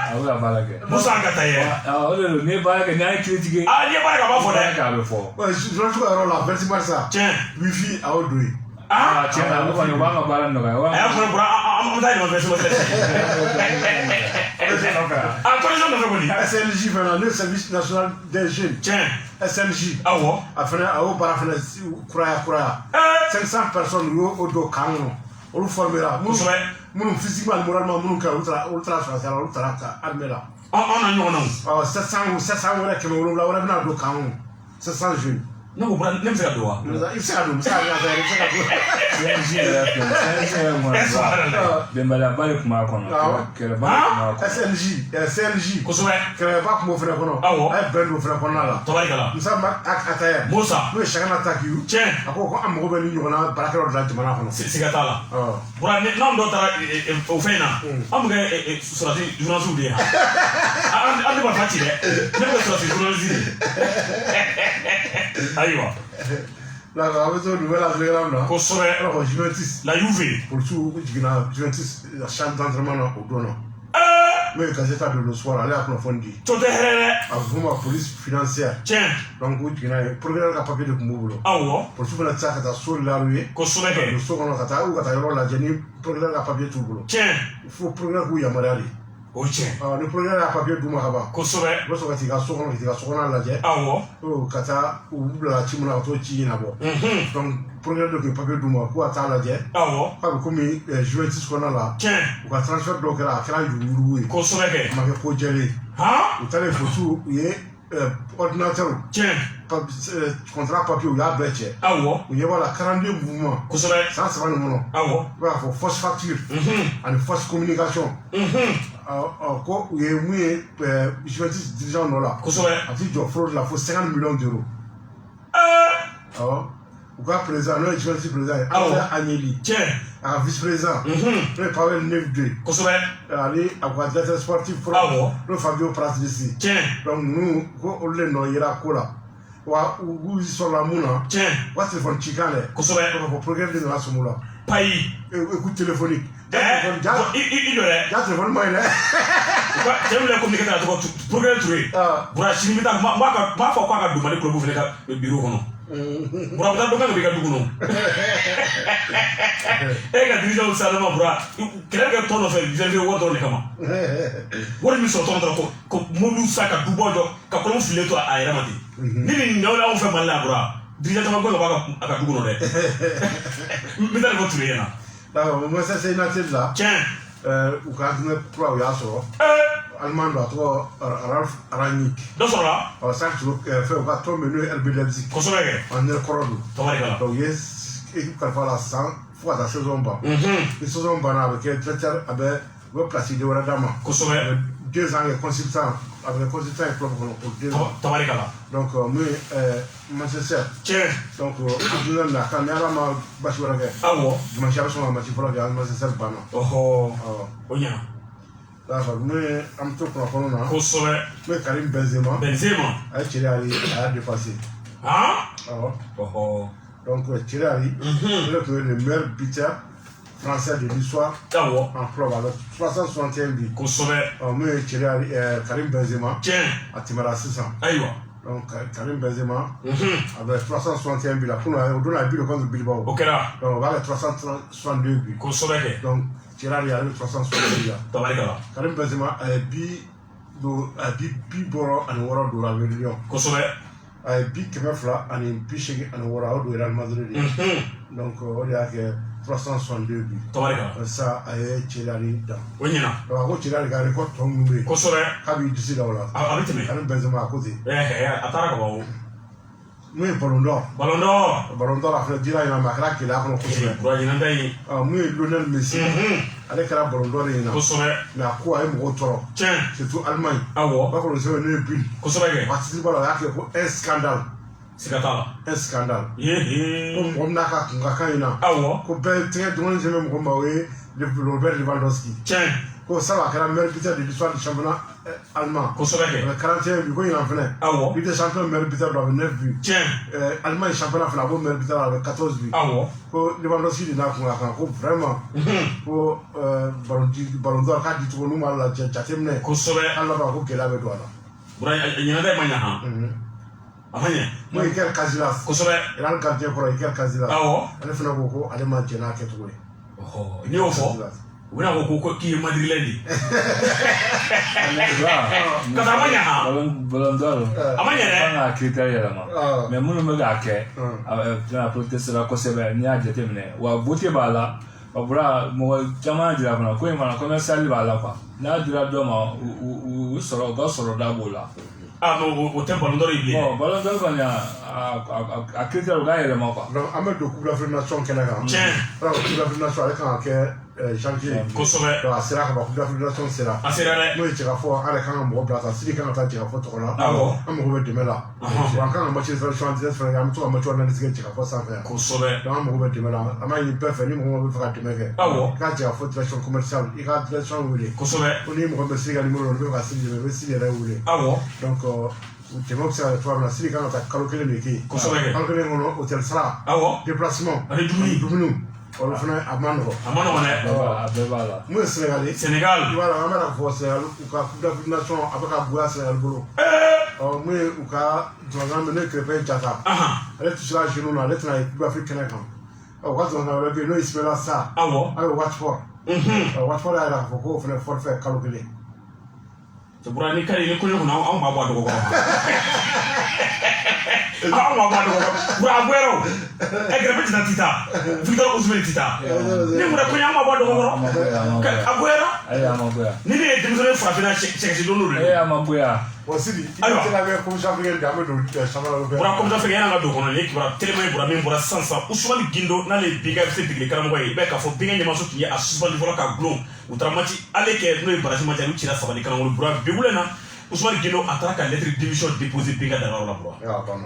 a bɛ ka baara kɛ Musa Akatayɛrɛ o de don n'i ye baara kɛ n'i y'a critique n'i ye baara kɛ a b'a fɔ dɛ k'a bɛ fɔ journaliste ka yɔrɔ la 26 mars tiɲɛ wifi a y'o don yen tiɲɛ na ne kɔni u b'an ka baara nɔgɔya a y'a fɔ bura an bɛ taa ɲɔgɔn fɛ semasi a condition nɔfɛ kɔni SNJ fana le service national des jeunes tiɲɛ SNJ awɔ a fana a y'o baara fana kuraya 500 personnes u y'o don kan kɔnɔ olu formera minnu physiquement moralement minnu kɛra olu taara sɔrɔsiya la olu taara armée la an na ɲɔgɔn na 700 wɛrɛ 700 wɛrɛ bɛna don kan kɔnɔ 700 jeunes ne ko bura ne bɛ se ka don wa i bɛ se ka don i bɛ se ka don CNG yɛrɛ bɛnbaliyaba de tun b'a kɔnɔ kɛlɛba de tun b'a kɔnɔ CNJ kosɛbɛ kɛlɛba tun b'o fana kɔnɔ awɔ a ye bɛn don o fana kɔnɔna la tabarikala Musa Akatayɛrɛ Musa n'o ye Cheikhna Takiru tiɲɛ a ko an mago bɛ nin ɲɔgɔnna baarakɛlaw de la jamana kɔnɔ siga t'a la bura n'anw dɔ taara o fɛn in na an bɛ kɛ sɔrɔsi journaliste de ye an tɛ marifa ci dɛ ne bɛ kɛ sɔrɔsi journaliste de ayiwa d'accord a bɛ to nouvelle atelier na kosɛbɛ alors Juventus la Juve policiers jiginna Juventus champ d'entraînement na o don na n'o ye Gazeta dello Sport ale y'a kunnafoni di to tɛ hɛrɛ dɛ a bɛ f'o ma police financière tiɲɛ donc o jiginna yen procureur ka papier de tun b'u bolo awɔ policiers fana tɛ se ka taa so la u ye kosɛbɛ kɛ don so kɔnɔ ka taa yɔrɔ lajɛ ni procureur ka papier t'u bolo tiɲɛ il faut procureur k'u yamaruya de o tiɲɛ ni procureur y'a papier d'u ma ka ban kosɛbɛ u bɛ sɔrɔ ka t'i ka so kɔnɔ ka t'i ka sokɔnɔna lajɛ awɔ ka taa u bila ci min na ka t'o ci ɲɛnabɔ donc procureur dɔ tun ye papier d'u ma k'u ka taa lajɛ awɔ k'a bɛ komi Juventus kɔnɔna la tiɲɛ u ka transfert dɔw kɛra a kɛra yurugu ye kosɛbɛ kɛ a ma kɛ ko jɛlen u taalen fotu u ye ordinateur tiɲɛ contrat papier u y'a bɛɛ cɛ awɔ u ɲɛ b'a la 42 mouvement kosɛbɛ san 3 nin kɔnɔ awɔ i b'a fɔ fausse facture ani fausse communication ko u ye mun ye Juventus dirigeant nɔ la kosɛbɛ a ti jɔ fraude la fo 50 millions d'euros awɔ u ka président n'o ye Juventus président ye André Agnelli tiɲɛ a ka vice président n'o ye Pavel Nedved kosɛbɛ ale a ka directeur sportif fɔlɔ n'o ye Fabio Pratidisi tiɲɛ donc ninnu ko olu de nɔ yera ko la wa u sɔrɔla mun na wa téléphone ci kan dɛ kosɛbɛ ko programme de nana sumu la payi écoute téléphonique i jɔ dɛ ja téléphone ma ɲi dɛ cɛ min bɛ communiquer ta tɔgɔ programme Touré bura sini bɛ taa m'a fɔ k'a ka don Mali club fana ka bureau kɔnɔ bura bɛ taa dɔ kan ka b'i ka du kɔnɔ e ka dirigeant salen ma bura kɛlɛ kɛ tɔn nɔfɛ janvier wari dɔrɔn de kama wari min sɔrɔ tɔn dɔrɔn ko mobili sa ka dubɔ jɔ ka kɔlɔn filen to a yɛrɛ ma ten ni nin ɲaw anw fɛ Mali la bura dirigeant caman ko ka b'a ka du kɔnɔ dɛ n bɛ taa de fɔ Touré ɲɛna d'accord moi ça c'est une attitude là tiens u ka entraîneur kura u y'a sɔrɔ allemand do a tɔgɔ Ralf Rangnick dɔ sɔrɔla ɔ san fɛn u ka tɔn bɛ n'o ye RB Leipzig kosɛbɛ kɛ entraîneur kɔrɔ don tabarikala donc u ye équipe kalifa la san fo ka taa saison ban ni saison banna a bɛ kɛ directeur a bɛ u bɛ place de wɛrɛ d'a ma kosɛbɛ 2 ans kɛ consultant a bɛ kɛ consultant ye club kɔnɔ pour 2 ans tabarikala donc mun ye Manchester tiɲɛ donc entraîneur na kan ni ala ma basi wɛrɛ kɛ awɔ dimanche a bɛ sɔn ka match fɔlɔ kɛ Manchester banna ɔhɔ o ɲɛna d'accord mun ye an bɛ to kunnafoni na kosɛbɛ mun ye Karim Benzema a ye Thierry Henry a y'a dépassé awɔ donc Thierry Henry il est le meilleur buteur français de l'histoire en club avec 361 buts kosɛbɛ mun ye Thierry Henry Karim Benzema tiɲɛ a tɛmɛra sisan ayiwa donc Karim Benzema avec 361 buts la pour o don a but contre Bilbao o kɛra donc o b'a kɛ 362 buts kosɛbɛ kɛ donc Thierry Henry a 362 buts tabarikala Karim Benzema a ye bi bɔrɔ ani wɔɔrɔ don avec Lyon kosɛbɛ a ye bi 200 ani bi 80 ani wɔɔrɔ a y'o don Real Madrid de donc o de y'a kɛ 362 buts tabarikala sa a ye Thierry Henry dan o ɲɛna donc a ko Thierry Henry ka record tɔ minnu bɛ yen kosɛbɛ k'a b'i disi da o la a bɛ tɛmɛ Karim Benzema a ko ten a taara ka ban o mun ye Ballon d'Or a fana dira ɲinan mais a kɛra gɛlɛya kɔnɔ kosɛbɛ bura ɲinan ta in mun ye Lionel Messi ale kɛra Ballon d'Or ɲinan kosɛbɛ mais a ko a ye mɔgɔw tɔɔrɔ tiɲɛ surtout Allemagne awɔ b'a fɔ le sɛbɛn ne ye Bill kosɛbɛ kɛ waati tigi b'a la o y'a kɛ ko un scandale siga t'a la un scandale ko mɔgɔ min n'a ka kun ka kan ɲinan awɔ ko bɛɛ tɛgɛ dɔgɔnin jɛmɛ mɔgɔ ma o ye Robert Lewandowski tiɲɛ ko sabu a kɛra meilleur buteur de l'histoire du championnat allemand kosɛbɛ kɛ avec 41 buts ko ɲinan fɛnɛ awɔ Ligue des champions meilleur buteur do avec 9 buts tiɲɛ Allemagne championnat fɛnɛ a b'o meilleur buteur avec 14 buts awɔ ko Lewandowski de n'a kun ka kan ko vraiment ko Ballon d'Or k'a di cogo n'u m'a lajɛ jateminɛ kosɛbɛ hali laban ko gɛlɛya bɛ don a la bura ɲinan ta in ma ɲa han a ma ɲɛ mun ye Iker Casillas kosɛbɛ Real gardien kɔrɔ Iker Casillas awɔ ale fɛnɛ ko ale ma jɛ n'a kɛcogo ye n'i y'o fɔ u bɛna fɔ ko k'i ye Madrilène de ka taa a ma ɲa han Ballon d'Or a ma ɲɛ dɛ an ka critère yɛlɛma mais minnu bɛ k'a kɛ tɛna protestera kosɛbɛ n'i y'a jateminɛ wa beauté b'a la wa bura mɔgɔ caman jira fana ko in fana commercial b'a la quoi n'a dira dɔ ma u sɔrɔ u ka sɔrɔda b'o la o tɛ Ballon d'Or ye bilen Ballon d'Or kɔni a critère u k'a yɛlɛma quoi donc an bɛ don Coupe d'Afrique nation kɛnɛ kan tiɲɛ Coupe d'Afrique nation ale kan ka kɛ janvier kosɛbɛ donc a sera ka ban Coupe d'Afrique nation sera a sera dɛ n'o ye cɛkafɔ an yɛrɛ kan ka mɔgɔ bila tan Sidi kan ka taa cɛkafɔ tɔgɔ la awɔ an mago bɛ dɛmɛ la wa an kan ka match de sélection antillais fɛnɛ kɛ an bɛ to ka match analyse kɛ cɛkafɔ sanfɛ yan kosɛbɛ donc an mago bɛ dɛmɛ la an b'a ɲini bɛɛ fɛ ni mɔgɔ min bɛ fɛ ka dɛmɛ kɛ awɔ i ka cɛkafɔ direction commerciale i ka direction wele kosɛbɛ ko ni mɔgɔ bɛ Sidi ka numéro la olu bɛ ka Sidi dɛmɛ i bɛ Sidi yɛrɛ wele awɔ donc dɛmɛ bɛ se ka kɛ cogoya min na Sidi kan ka taa kalo 1 de kɛ yen kosɛbɛ kɛ kalo 1 kɔnɔ hôtel sara awɔ déplacement ani dumuni olu fana a ma nɔgɔ a ma nɔgɔn dɛ a bɛɛ b'a la mun ye Sénégal Sénégal i b'a dɔn an bɛ na fɔ Sénégal u ka Coupe d'Afrique nation a bɛ ka goya Sénégal bolo mun ye u ka jɔnjɔn min n'o ye Krépin Diatta ale tusira genou na ale tɛna ye Coupe d'Afrique kɛnɛ kan u ka jɔnjɔn wɛrɛ bɛ yen n'o ye Ismaïla Sarr awɔ a bɛ Watford Watford y'a jira k'a fɔ k'o fana forfait kalo 1 bura ni kari ni kɔɲɔ kunna anw b'a bɔ a dɔgɔ kɔrɔ anw b'a bɔ a dɔgɔ kɔrɔ bura Aguero Krépin Diatta ti taa Victor Osimhen ti taa ni bura kɔɲɔ anw b'a bɔ a dɔgɔ kɔrɔ Aguero ni ne ye denmisɛnnin farafinna sɛgɛsi don dɔ de a ma goya bon Sidi i bɛ se ka kɛ commission africaine de an bɛ don championnat européen bura commission africaine y'an ka don kɔnɔ ni kibaruya telema ye bura min bɔra sisan Ousmane Guindo n'ale ye Beka FC degeli karamɔgɔ ye i b'a ye k'a fɔ Beka Ɲamaso tun ye a suspend fɔlɔ ka gulon u taara match ale kɛ n'o ye barrage match ale cira 7 kanangolo bura Bebulɛ na Ousmane Guindo a taara ka lettre démission déposer Beka Dagaro la bura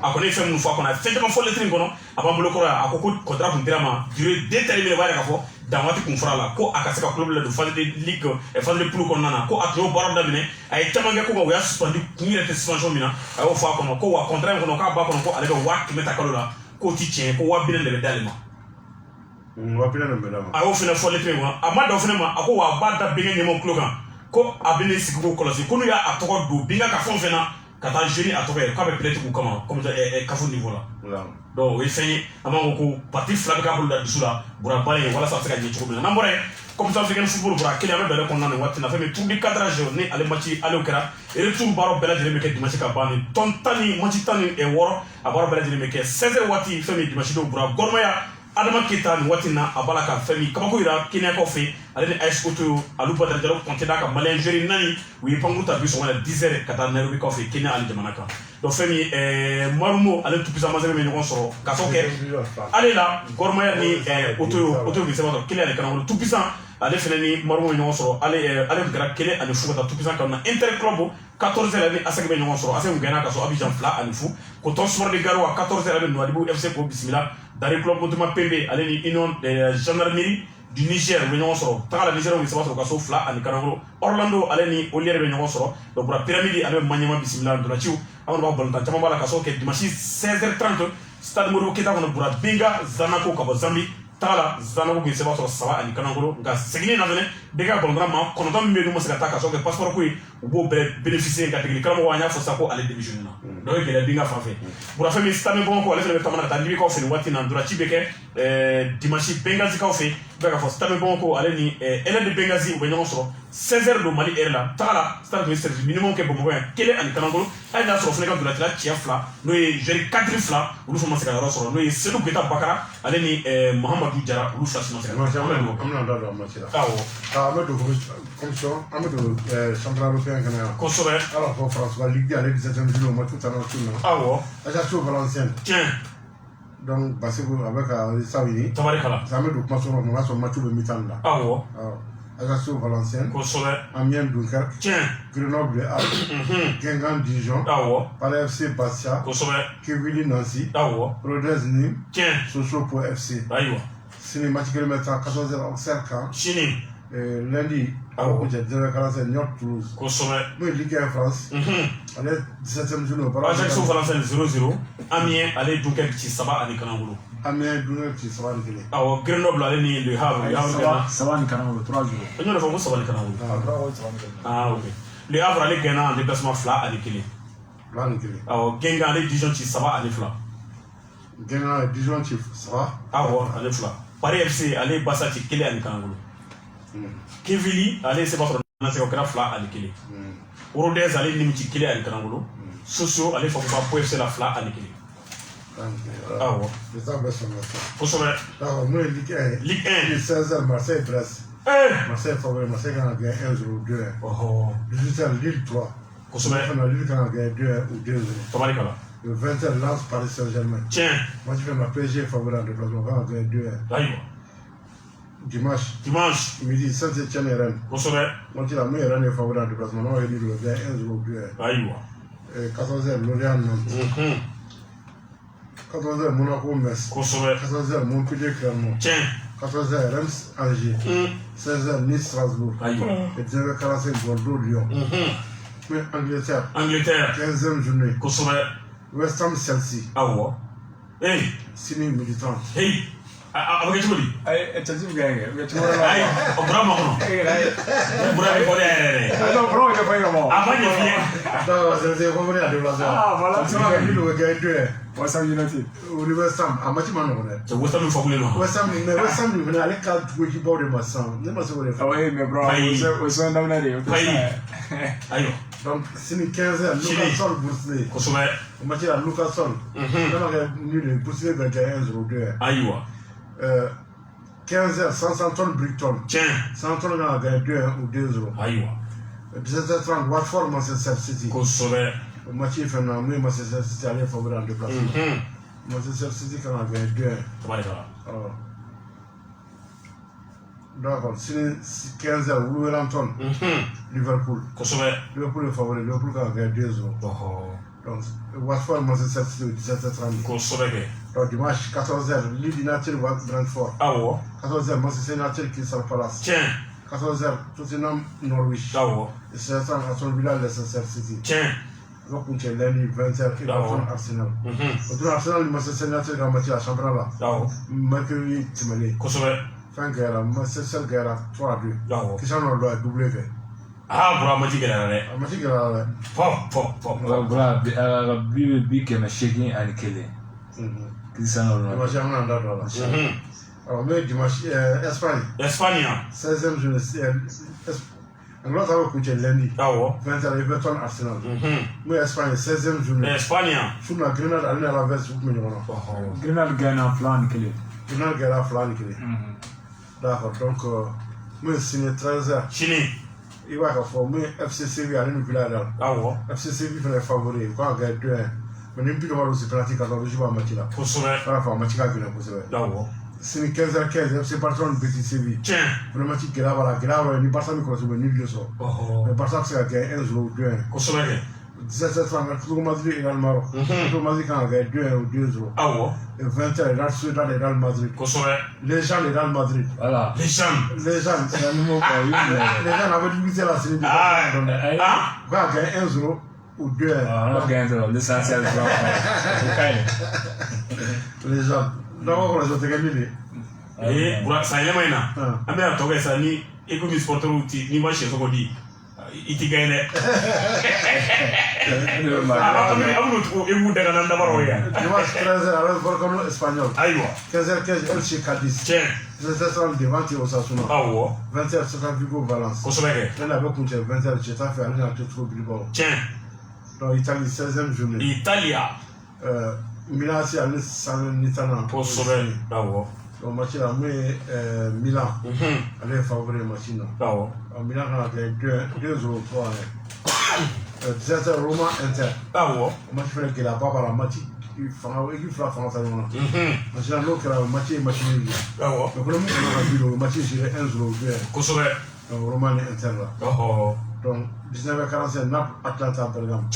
a kɔni ye fɛn minnu fɔ a kɔnɔ a ye fɛn caman fɔ lettre in kɔnɔ a b'an bolo kɔrɔ yan a ko contrat kun dira ma durée déterminée o b'a yira k'a fɔ dan waati kun fara la ko a ka se ka club la do phase de ligue phase de poule kɔnɔna na ko a tun y'o baara daminɛ a ye caman kɛ ko o y'a suspendi kun yɛrɛ tɛ suspension min na a y'o fɔ a kɔnɔ ko wa contrat in kɔnɔ k'a b'a kɔnɔ ko ale bɛ 1000 ta kalo la k'o ti tiɲɛ ko 4000 de bɛ d'ale ma. 5000 de bɛ d'a ma. a y'o fana fɔ lettre in kɔnɔ a ma da o fana ma a ko wa a b'a da bɛnkɛ ɲɛmɔgɔ tulo kan ko a bɛ ne sigi k'o kɔlɔsi ko n'u y'a tɔgɔ don binka ka fɛn o fɛn na ka taa jeune a tɔgɔ ye k'a bɛ plainte k'u kama comme kafo niveau la. donc o ye fɛn ye an b'a fɔ ko parti fila bɛ k'a bolo da dusu la Bura baara in walasa a bɛ se ka ɲɛ cogo min na n'an bɔra yen comme ça africaine football Bura kelen an bɛ bɛrɛ kɔnɔna nin waati na fɛn min tour du cadrage ni ale match ale kɛra retour baaraw bɛɛ lajɛlen bɛ kɛ dimanche ka ban ni tɔn tan ni match 16 a baaraw bɛɛ lajɛlen bɛ kɛ 16h waati fɛn min dimanche don Bura Gormaya Adama Keita nin waati na a b'a la ka fɛn min kabako yira Kenyakaw fɛ ale ni AS Oto Alu Badara Jalo compté n'a ka malien joueur naani u ye pankuru ta bi sɔgɔmada 10h ka taa Nairobi kaw fɛ Kenya ale jamana kan donc fɛn min Marumo ale tout puissant Mazembe bɛ ɲɔgɔn sɔrɔ ka fɔ kɛ ale la Gormaya ni Oto bi sɛbɛn sɔrɔ Kelen ale kana tout puissant ale fɛnɛ ni Marumo bɛ ɲɔgɔn sɔrɔ ale tun kɛra Kelen ani fu ka taa tout puissant kan na Interclub 14h ni Asec bɛ ɲɔgɔn sɔrɔ Asec gagné ka sɔrɔ Abidjan 2 ani fu Coton Sport de Garoua 14h ni Nouadhibou FC ko bisimila Dari Club Motema Pembe ale ni Union Gendarmerie du Niger bɛ ɲɔgɔn sɔrɔ Tagala Niger bɛ sɛbɛn sɔrɔ ka so 2 ani Kanangolo Orlando ale ni Olière bɛ ɲɔgɔn sɔrɔ donc Bura Pyramide ale bɛ Maniema bisimila Ndolaciw an kɔni b'a balontan caman b'a la ka sɔrɔ kɛ dimanche 16h30 Stade Modibo Keita kɔnɔ Bura Benga Zanaco ka bɔ Zambi Tagala Zanaco bɛ sɛbɛn sɔrɔ 3 ani Kanangolo nka seginni na fɛnɛ Benga balontan maa 9 min bɛ n'u ma se ka taa ka sɔrɔ kɛ passeport ko ye u b'o bɛɛ bénéficier ka degeli karamɔgɔ an y'a fɔ sa ko ale démissionné na donc o ye gɛlɛya Benga fan fɛ Bura fɛn min Stade Bamako ale fɛnɛ bɛ tamana ka taa Libi kaw fɛ nin waati na Ndolaci bɛ kɛ dimanche Benghazi kaw fɛ bɛ ka fɔ Stade Bamako ale ni Eled de Benghazi u bɛ ɲɔgɔn sɔrɔ 16h don Mali heure la Tagala Stade tun ye service minimum kɛ Bamakɔ yan Kelen ani Kanangolo hali n'a sɔrɔ fɛnɛ ka Ndolatila cɛ 2 n'o ye joueur cadre 2 olu fana ma se ka yɔrɔ sɔrɔ n'o ye Seydou Keita Bakara ale ni Mahamadou Jara olu 2 si ma se ka yɔrɔ sɔrɔ. An bɛna da don a match la. Awɔ. An bɛ don commission an bɛ don championnat européen fana na. Kosɛbɛ. Alors ko François Ligue 2 ale 17e journée o match tout à l'heure. Awɔ. Ajaccio Valenciennes. Tiɲɛ. donc Bassirou avec saw ɲini. Tabarikala. an bɛ don kuma sɔrɔ o y'a sɔrɔ match bɛ mi-temps la. Awɔ. Ajaccio Valenciennes. Kosɛbɛ. Amiens Dunkerque. Tiɲɛ. Grenoble Havre. Guingamp Dijon. Awɔ. Palais FC Bastia. Kosɛbɛ. Kivili Nancy. Awɔ. Rodez Nîmes. Tiɲɛ. Sochaux FC. Ayiwa. Sini match kelen bɛ taa 14h Auxerre kan. Sini. Lundi. Awɔ. Jɛjɛrɛ kalansen Niort Toulouse. Kosɛbɛ. N'o ye Ligue 1 France. Ale 17e journée o. Ajaccio Valenciennes 0-0. Amiens ale Dunkerque ci 3 ani Kanangolo. Amiens Dunkerque ci 3 ani 1. Awɔ Grenoble ale ni Le Havre. Le Havre gagna 3 ani Kanangolo 3-0. An y'o de fɔ ko 3 ani Kanangolo. Ok. Le Havre ale gagna en déplacement 2 ani 1. 2 ani 1. Awɔ Guingamp ale Dijon ci 3 ani 2. Guingamp Dijon ci 3. Awɔ ale 2. Paris FC ale Barça ci 1 ani Kanangolo. Kivili ale se b'a sɔrɔ na se ka kɛra 2 ani 1. Rodez ale Nîmes ci 1 ani Kanangolo. Sochaux ale Fakoba Po FC la 2 ani 1. Awɔ. Résultat bɛ sɔrɔ la. Kosɛbɛ. D'accord n'o ye Ligue 1 ye. Ligue 1. 16h Marseille Brest. Marseille favori Marseille kan ka gagner 1-0 2-1. 18h Lille 3. Kosɛbɛ. Lille kan ka gagner 2-1 ou 2-0. Tabarikala. Le 20h Lens Paris Saint-Germain. Tiɲɛ. Match fɛn na PSG favori en déplacement kan ka gagner 2-1. Ayiwa. Dimanche midi Saint-Etienne et Rennes. Kosɛbɛ. Match la mun ye Rennes ye favori en déplacement n'o ye Lille o bɛ gagner 1-0 ou 2-1. Ayiwa. 14h Lorient Nantes. 14h Monaco Metz. Kosɛbɛ. 14h Montpellier Clermont. Tiɲɛ. 14h Reims Angers. 16h Nice Strasbourg. Ayiwa. Et 19h45 Bordeaux Lyon. Mais Angleterre. 15e journée. Kosɛbɛ. West Ham Chelsea. Awɔ. Sini midi 30. A bɛ kɛ cogo di? Chelsea bɛ gagner ayi o bɔra ma kɔnɔ. Bɔra bɛ fɔ ne yɛrɛ. Non, bɔra bɛ fɔ e ka bɔ. A ma ɲɛ f'i ye. D'accord, c'est favori en déplacement. Ah, voilà. C'est vrai que Lille bɛ gagner 2-1. West Ham United. O ni West Ham a match ma nɔgɔn dɛ. C'est West Ham min fagulen don. West Ham mais West Ham nin fana ale ka jogo équipe de ma sisan ne ma se k'o de fɔ. Oui, mais bro, o sɔn daminɛ de ye. Ayiwa. Donc sini 15h Newcastle Boursier. Kosɛbɛ. O match la Newcastle. N'a ma kɛ nul ye Boursier bɛ gagner 1-0 2-1. Ayiwa. 15h Southampton Brighton. Tiɲɛ. Southampton kan ka gagner 2-1 ou 2-0. Ayiwa. 17h30 Watford Manchester City. Kosɛbɛ. O match in fɛn na mun ye Manchester City ale favori en déplacement. Manchester City kan ka gagner 2-1. Tabarikala. D'accord sini 15h Wolverhampton. Liverpool. Kosɛbɛ. Liverpool est favori. Liverpool kan ka gagner 2-0. Donc Watford Manchester City 17h30. Kosɛbɛ kɛ. Donc dimanche 14h, Lille United va Brentford. 14h, Manchester United Crystal Palace. 14h, Tottenham Norwich. Et 16h, Aston Villa Leicester City. Donc on tient lundi 20h, Everton Arsenal. Autour Arsenal, Manchester United va matcher la championnat là. Mercredi Timale. Fin guerre, Manchester guerre 3-2. Qui s'en a doublé. Bro, match guerre. Match guerre. Bro, bi kɛmɛ seegin ani kelen. Cristiano Ronaldo. Dimanche on a là. Alors mais dimanche Espagne. 16e journée. Angleterre va coucher lundi. 20h Everton Arsenal. Mais Espagne 16e journée. Sur la Grenade à la veste vous me Grenade gagne en flanc kelen. Grenade gagne en flanc kelen. D'accord, donc moi signé 13h. Il va faire mais FC Séville à une Villarreal. FC Séville fait les favoris. Quand gagne 2-1. Mais n'importe quoi aussi pratique quand on joue à match là. Voilà, match à gagner pour ça. C'est 15h15 FC Barcelone Betis Séville. Le match qui est là voilà, grave, ni Barça ni Croatie ni le so. Mais Barça c'est gagné 1-0 ou 2-1. 17h30 tout Madrid et Real Maroc. Tout Madrid quand gagne 2-1 ou 2-0. Et 20h Real Sociedad et Real Madrid. Les gens et Real Madrid. Voilà. Les gens. Les gens avaient limité la série. Quand gagne 1-0 ou 2-1. L'essentiel les gens. Donc on les a gagné. Ça y est maintenant. Amena toga ça ni économie sportive ni moi chez Sokodi. Il t'y gagne. Dimanche 13h avec Volcano Espagnol. 15h15 FC Cadiz. 17h30 devant Osasuna. 20h Celta Vigo Valence. Là avec 20h Getafe à Atletico Bilbao. Donc Italie 16e journée. Italia. Milan c'est allé Salernitana. Donc match là mais Milan allait favoriser match là. Milan a gagné 2-0 3-1. 17h Roma Inter. Match fait que la pas par la match il fera France à nous. Match là l'autre match nul. Donc le match c'est 1-0 Roma Inter là. Donc 19h45 Naples Atlanta Bergame.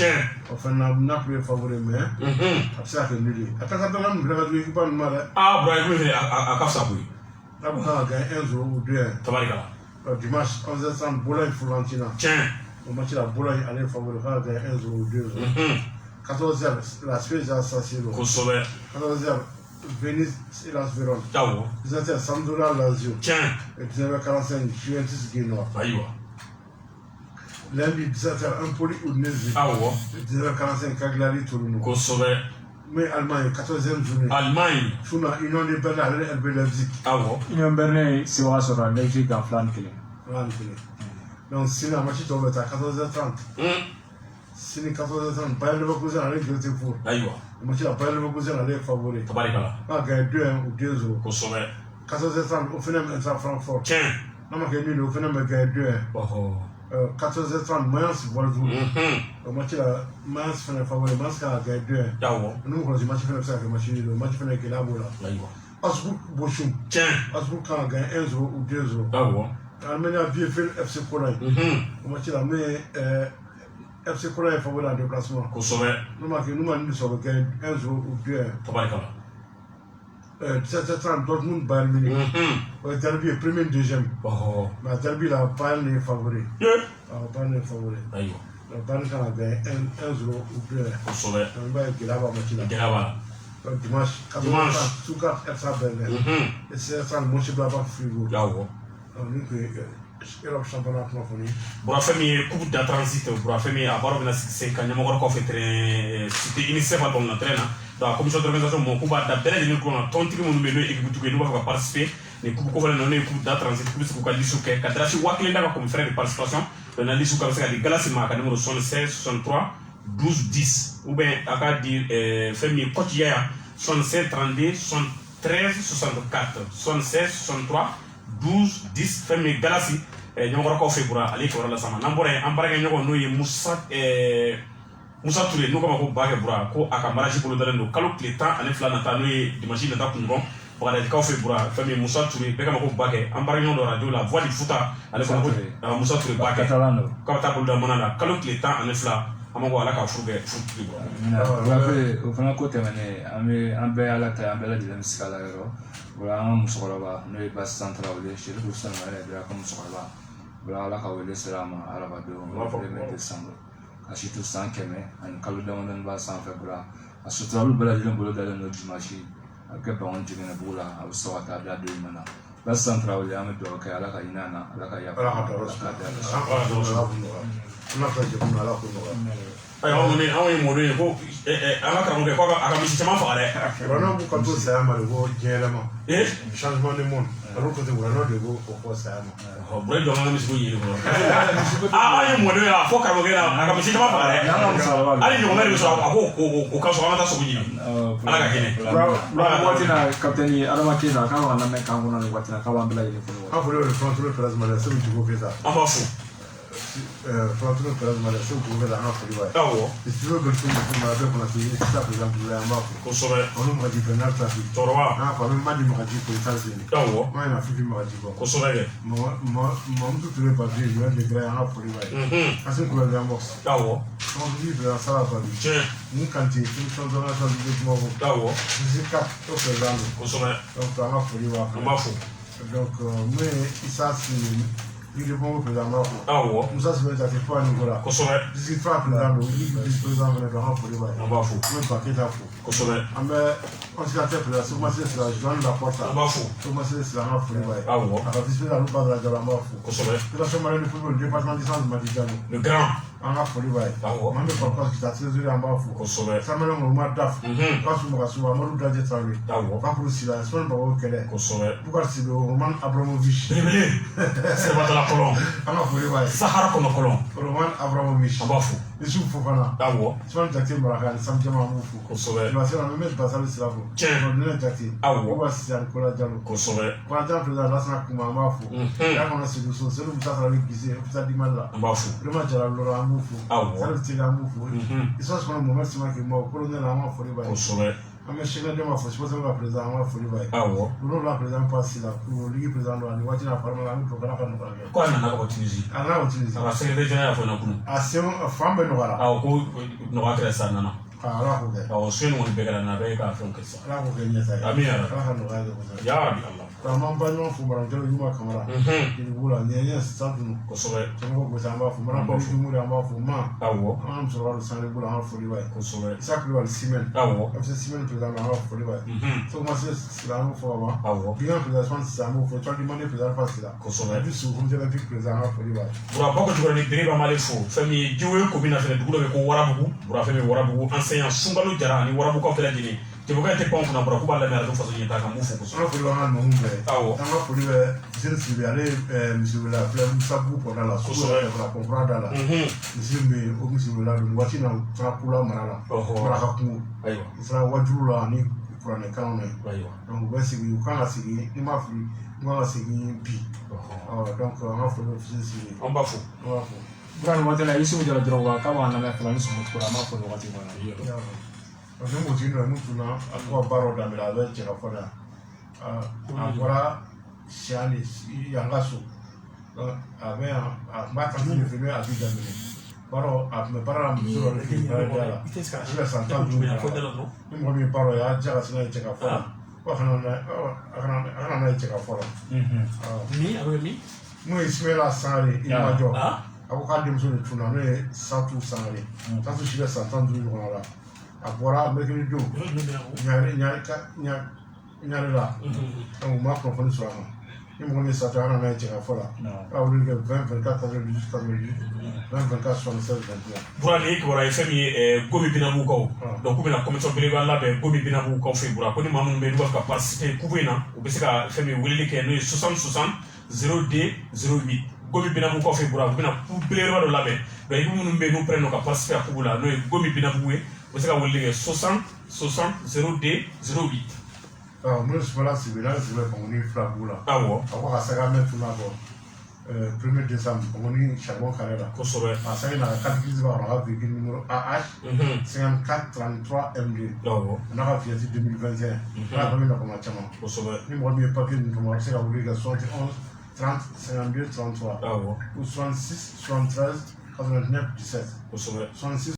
Enfin Naples est favori mais c'est ça que nul. Atlanta Bergame vous l'avez dit pas mal. Bro, écoutez à Kapsabou. Naples a gagné 1-0 ou 2-1. Tabarika. Dimanche 11h30 Bologne Fiorentina. Le match là Bologne allait favoriser a gagné 1-0 ou 2-0. 14h la Spezia San Siro. 14h Venise et Las Verona. 17h Sampdoria Lazio. Et 19h45 Juventus Genoa. Lundi 17h Empoli Udinese. 19h45 Cagliari Torino. Mais Allemagne 14e journée. Suna Union de Berlin avec RB Leipzig. Union Berlin c'est va sur la Leipzig en flanc kelen. Donc c'est un match tombé à 14h30. C'est 14h30 Bayern Leverkusen avec Göteborg. Le match là Bayern Leverkusen allait favori. On a gagné 2-1 ou 2-0. 14h30 au final Inter Francfort. On a gagné au final gagné 2-1. 14h30 Mayence Wolfsburg. Le match là Mayence fait favori. Mayence a gagné 2-1. Nous on a match fait ça que match nul. Le match fait que là voilà. Augsbourg Bochum. Augsbourg a gagné 1-0 ou 2-0. Allemagne a bien fait FC Cologne. Le match là mais FC Cologne est favori en déplacement. Nous sommes gagné 1-0 ou 2-1. 17h30 Dortmund Bayern Munich. Le derby est premier deuxième. Le derby là Bayern est favori. Bayern est favori. Le Bayern a gagné 1-0 ou 2-1. Le Bayern est là-bas. Dimanche 14h30 Stuttgart FC Berlin. Et 16h30 Mönchengladbach Fribourg. Europe championnat francophonie. Bura femi coupe de transit bura femi a baro bina 5 ans nyamoro ko fetre c'était initiative à ton entraîneur dans la commission d'organisation mon coupe da bele de ko na tontiri mo be no équipe tuké no ba participer les coupe ko fala no ne coupe de transit coupe ko kali suke kadra ci wakile ndaka comme frère de participation na lisu ka saka di galasi ma ka numéro 76 63 12 10 ou bien aka di femi coach ya 67 32 73 64 76 63 12 10 femi galasi nyamoro ko febura ali ko la sama nambore ambarage nyoko no ye Moussa Touré no ko ko baake bura ko aka maraji ko dalen do kalo cletan ani fla nata no ye dimanche nata kungon ko ala ka febura femi Moussa Touré be kama ko baake ambarage no radio la voix du futa ali ko Moussa Touré baake ko ta ko da manana kalo cletan ani fla ama ko ala ka furu kɛ furu o fana ko tɛmɛnen an bɛɛ ala ta an bɛɛ lajɛlen bɛ se ka la yɔrɔ ola an ka musokɔrɔba n'o ye basi santarala ye Sherifu Sanare yɛrɛ ka musokɔrɔba ola ala ka wele sera a ma arabadenw le décembre ka si to san 100 ani kalo damadɔni b'a sanfɛ ola a suturalu bɛɛ lajɛlen bolo dalen don dimanche a bɛ kɛ bangon jiginɛ bugu la a bɛ sɔn ka taa da don in na basi santarala an bɛ dugawu kɛ ala ka hinɛ an na ala ka yafa ala ka anw ye mɔdɔ ye ko an ka karamɔgɔ ko a ka misi caman faga dɛ Urano ko to saya ma ko diɲɛlɛma changement de monde alors que Urano de ko ko saya ma bure jɔn ka misi ko yiri kɔrɔ an ye mɔdɔ ye fo karamɔgɔ la a ka misi caman faga dɛ hali ɲɔgɔn wɛrɛ bɛ sɔrɔ a ko o ka sɔrɔ an ka taa sogo ɲini ala ka hinɛ waati na kapitɛni Adama Keyita k'an ka lamɛn kan kɔnɔ nin waati na k'a b'an bɛɛ lajɛlen fo an fɔlen don fɔlɔ président la sɛbɛn cogo kɛ sa an b'a fo fɔlɔ président la sɛbɛn cogo kɛ sa an ka foli b'a ye awɔ studio bɛ fɛn fɛn ma bɛɛ kɔnɔ k'i sa président pour an b'a fo kosɛbɛ olu magaji fɛn n'a ta fi tɔɔrɔba an fa bɛ mandi magaji ko ta sen awɔ ma ina fifi magaji ko kosɛbɛ kɛ Mamadou Touré papier lui de gré an ka foli b'a ye asin kula de ambox awɔ on dit de la sala pa tiɲɛ ni kanti fonction de la salle de mo ko awɔ jusqu'à au président kosɛbɛ donc an ka foli b'a an b'a fo donc mais isa si il est bon président ma ko awɔ musa sɛbɛn ta te fɔ ni ko la kosɛbɛ disi fa président do ni vice président fana do an ka foli b'a ye an b'a fo mo pa ke ta fo kosɛbɛ an bɛ consilateur président so ma se sira Joan Laporta an b'a fo so ma se sira an ka foli b'a ye awɔ a ka vice président Badara Jalo an b'a fo kosɛbɛ fédération malienne de football département d'Issance Madi Diallo le grand an ka foli b'a ye awɔ maa min bɛ kɔrɔkɔrɔ kita trésorier an b'a fo kosɛbɛ Samuel Ngoma Daf k'a su mɔgɔ suba Amadou Dadje Traoré awɔ Fakuru Sila Ismaël Bawo Kɛlɛ kosɛbɛ Bukar Sido Roman Abramovich belebele Sɛbɛtala kɔlɔn an ka foli b'a ye Sahara kɔnɔ kɔlɔn Roman Abramovich an b'a fo Yusuf Fofana awɔ Ismaël Jakite Maraka ani Sam Jama an b'u fo kosɛbɛ Ibasira Mehmet Basali Sirafo tiɲɛ Nene Jakite awɔ Iba Sisi ani Kola Diallo kosɛbɛ Kɔnatan président Lassana Kuma an b'a fo y'a kɔnɔ Seydou Sow Seydou Musa Sarali Gise Ofisa Dimala an b'a fo Rema Jara Lora an b'u fo awɔ Salif Tega an b'u fo Issa Sumana Mohamed Simaki Maw colonel an ka foli b'a ye kosɛbɛ an bɛ Cheikh Dema fo supposé ka président an ka foli b'a ye awɔ olu la président pasi la pour ligue président do ani waati na farama an bɛ to kana ka nɔgɔya kɛ ko a nana ka bɔ Tunisie a nana o Tunisie a ka secrétaire général y'a fɔ ɲɛna kunun a sen fan bɛɛ nɔgɔyara awɔ ko nɔgɔya kɛra sisan nana ala k'o kɛ awɔ so in kɔni bɛɛ kɛra nana bɛɛ ye k'a fɛnw kɛ sisan ala k'o kɛ ɲɛta ye ami yɛrɛ ala ka nɔgɔya kɛ kosɛbɛ ya rabi ala k'an b'an ba ɲɔgɔn fo Maramajalo Juma Kamara Kiribugu la ɲɛɲɛ sisan dunu kosɛbɛ cɛmɔgɔ gosi an b'a fo Maramajalo Jumuri an b'a fo ma awɔ an ka musokɔrɔba do Sanrebu la an ka foli b'a ye kosɛbɛ Isa Kulibali Simɛn awɔ FC Simɛn président do an ka foli b'a ye Sogomase Sira an b'o fɔ ka ban awɔ Bigan président Swan Sisa an b'o fɔ Tchadi Mane président Alpha Sira kosɛbɛ Abisu comité olympique président an ka foli b'a ye bura bako jukɔrɔ ni bere b'a male fo fɛn min ye jiwo ko bɛna fɛnɛ dugu dɔ bɛ ko warabugu bura fɛn min warabugu enseignant Sunbalo Jara ani warabugukaw bɛɛ lajɛlen jɛmukan tɛ pan kunna bura k'u b'a lamɛn arajo faso ɲɛta kan b'u fo kosɛbɛ an ka foli b'an ka numu bɛɛ awɔ an ka foli bɛ Misiri Sibi ale ye misiwela filɛ Musa Bugu kɔnɔna la kosɛbɛ ka kɔnfura da la misiri min bɛ yen o misiwela don waati na fana kula mara la maraka kungo ayiwa o fana wajulu la ani kuranɛkanw na ye ayiwa donc u bɛ sigi u kan ka sigi ni ma fili u kan ka sigi bi donc an ka foli bɛ Misiri Sibi an b'a fo an b'a fo bura nin waati la Yusufu Jara dɔrɔn wa k'a b'an lamɛn fana ni sɔmɔti kɔrɔ an b'a fɔ nin wagati kɔnɔ parce que motigi dɔ n'u tun na a ko ka baaraw daminɛ a bɛ cɛ ka fɔ yan a bɔra siya de yan ka so a bɛ yan a tun b'a kanti de fɛ n'o ye a bi daminɛ baaraw a tun bɛ baara la muso dɔ de fɛ baara diya la a bɛ san 15 ni mɔgɔ min baaraw y'a diya ka sin ka cɛ ka fɔ la ko a kana n'a ye cɛ ka fɔ la n'o ye Ismaila Sangare Ilimajɔ a ko k'a denmuso de tun na n'o ye Satu Sangare Satu si bɛ san 15 ɲɔgɔn la a bɔra mercredi don ɲare la donc u ma kunnafoni sɔrɔ a kan ni mɔgɔ min sata an nana ye cɛ ka fɔ la a wuli kɛ 20 24 98 20 24 76 21 bura ni kibaruya ye fɛn min ye Gomi Binabugukaw donc k'u bɛna commission belebele labɛn Gomi Binabugukaw fɛ bura ko ni maa minnu bɛ yen n'u b'a fɛ ka participer coup in na u bɛ se ka fɛn min weleli kɛ n'o ye 60 60 02 08 Gomi Binabugukaw fɛ bura u bɛna coup belebeleba dɔ labɛn donc équipe minnu bɛ yen n'u pɛrɛn don ka participer a coup la n'o ye Gomi Binabugu ye u bɛ se ka weleli kɛ 60 60 02 08 n'o Ismaila Sibi n'a sigi bɛ Bangoni Filabugu la awɔ a ko ka saga mɛn tun na bɔ 1er décembre Bangoni charbon carré la kosɛbɛ a saga na ka 4 b'a kɔnɔ a ka véhicule numéro AH 54 33 MD awɔ n'a ka fièce 2021 n'a ka min na kɔnɔ caman kosɛbɛ ni mɔgɔ min ye papier ninnu tɔmɔ a bɛ se ka wuli kɛ 71 30 52 33 awɔ ou 66 73 89 17 kosɛbɛ 66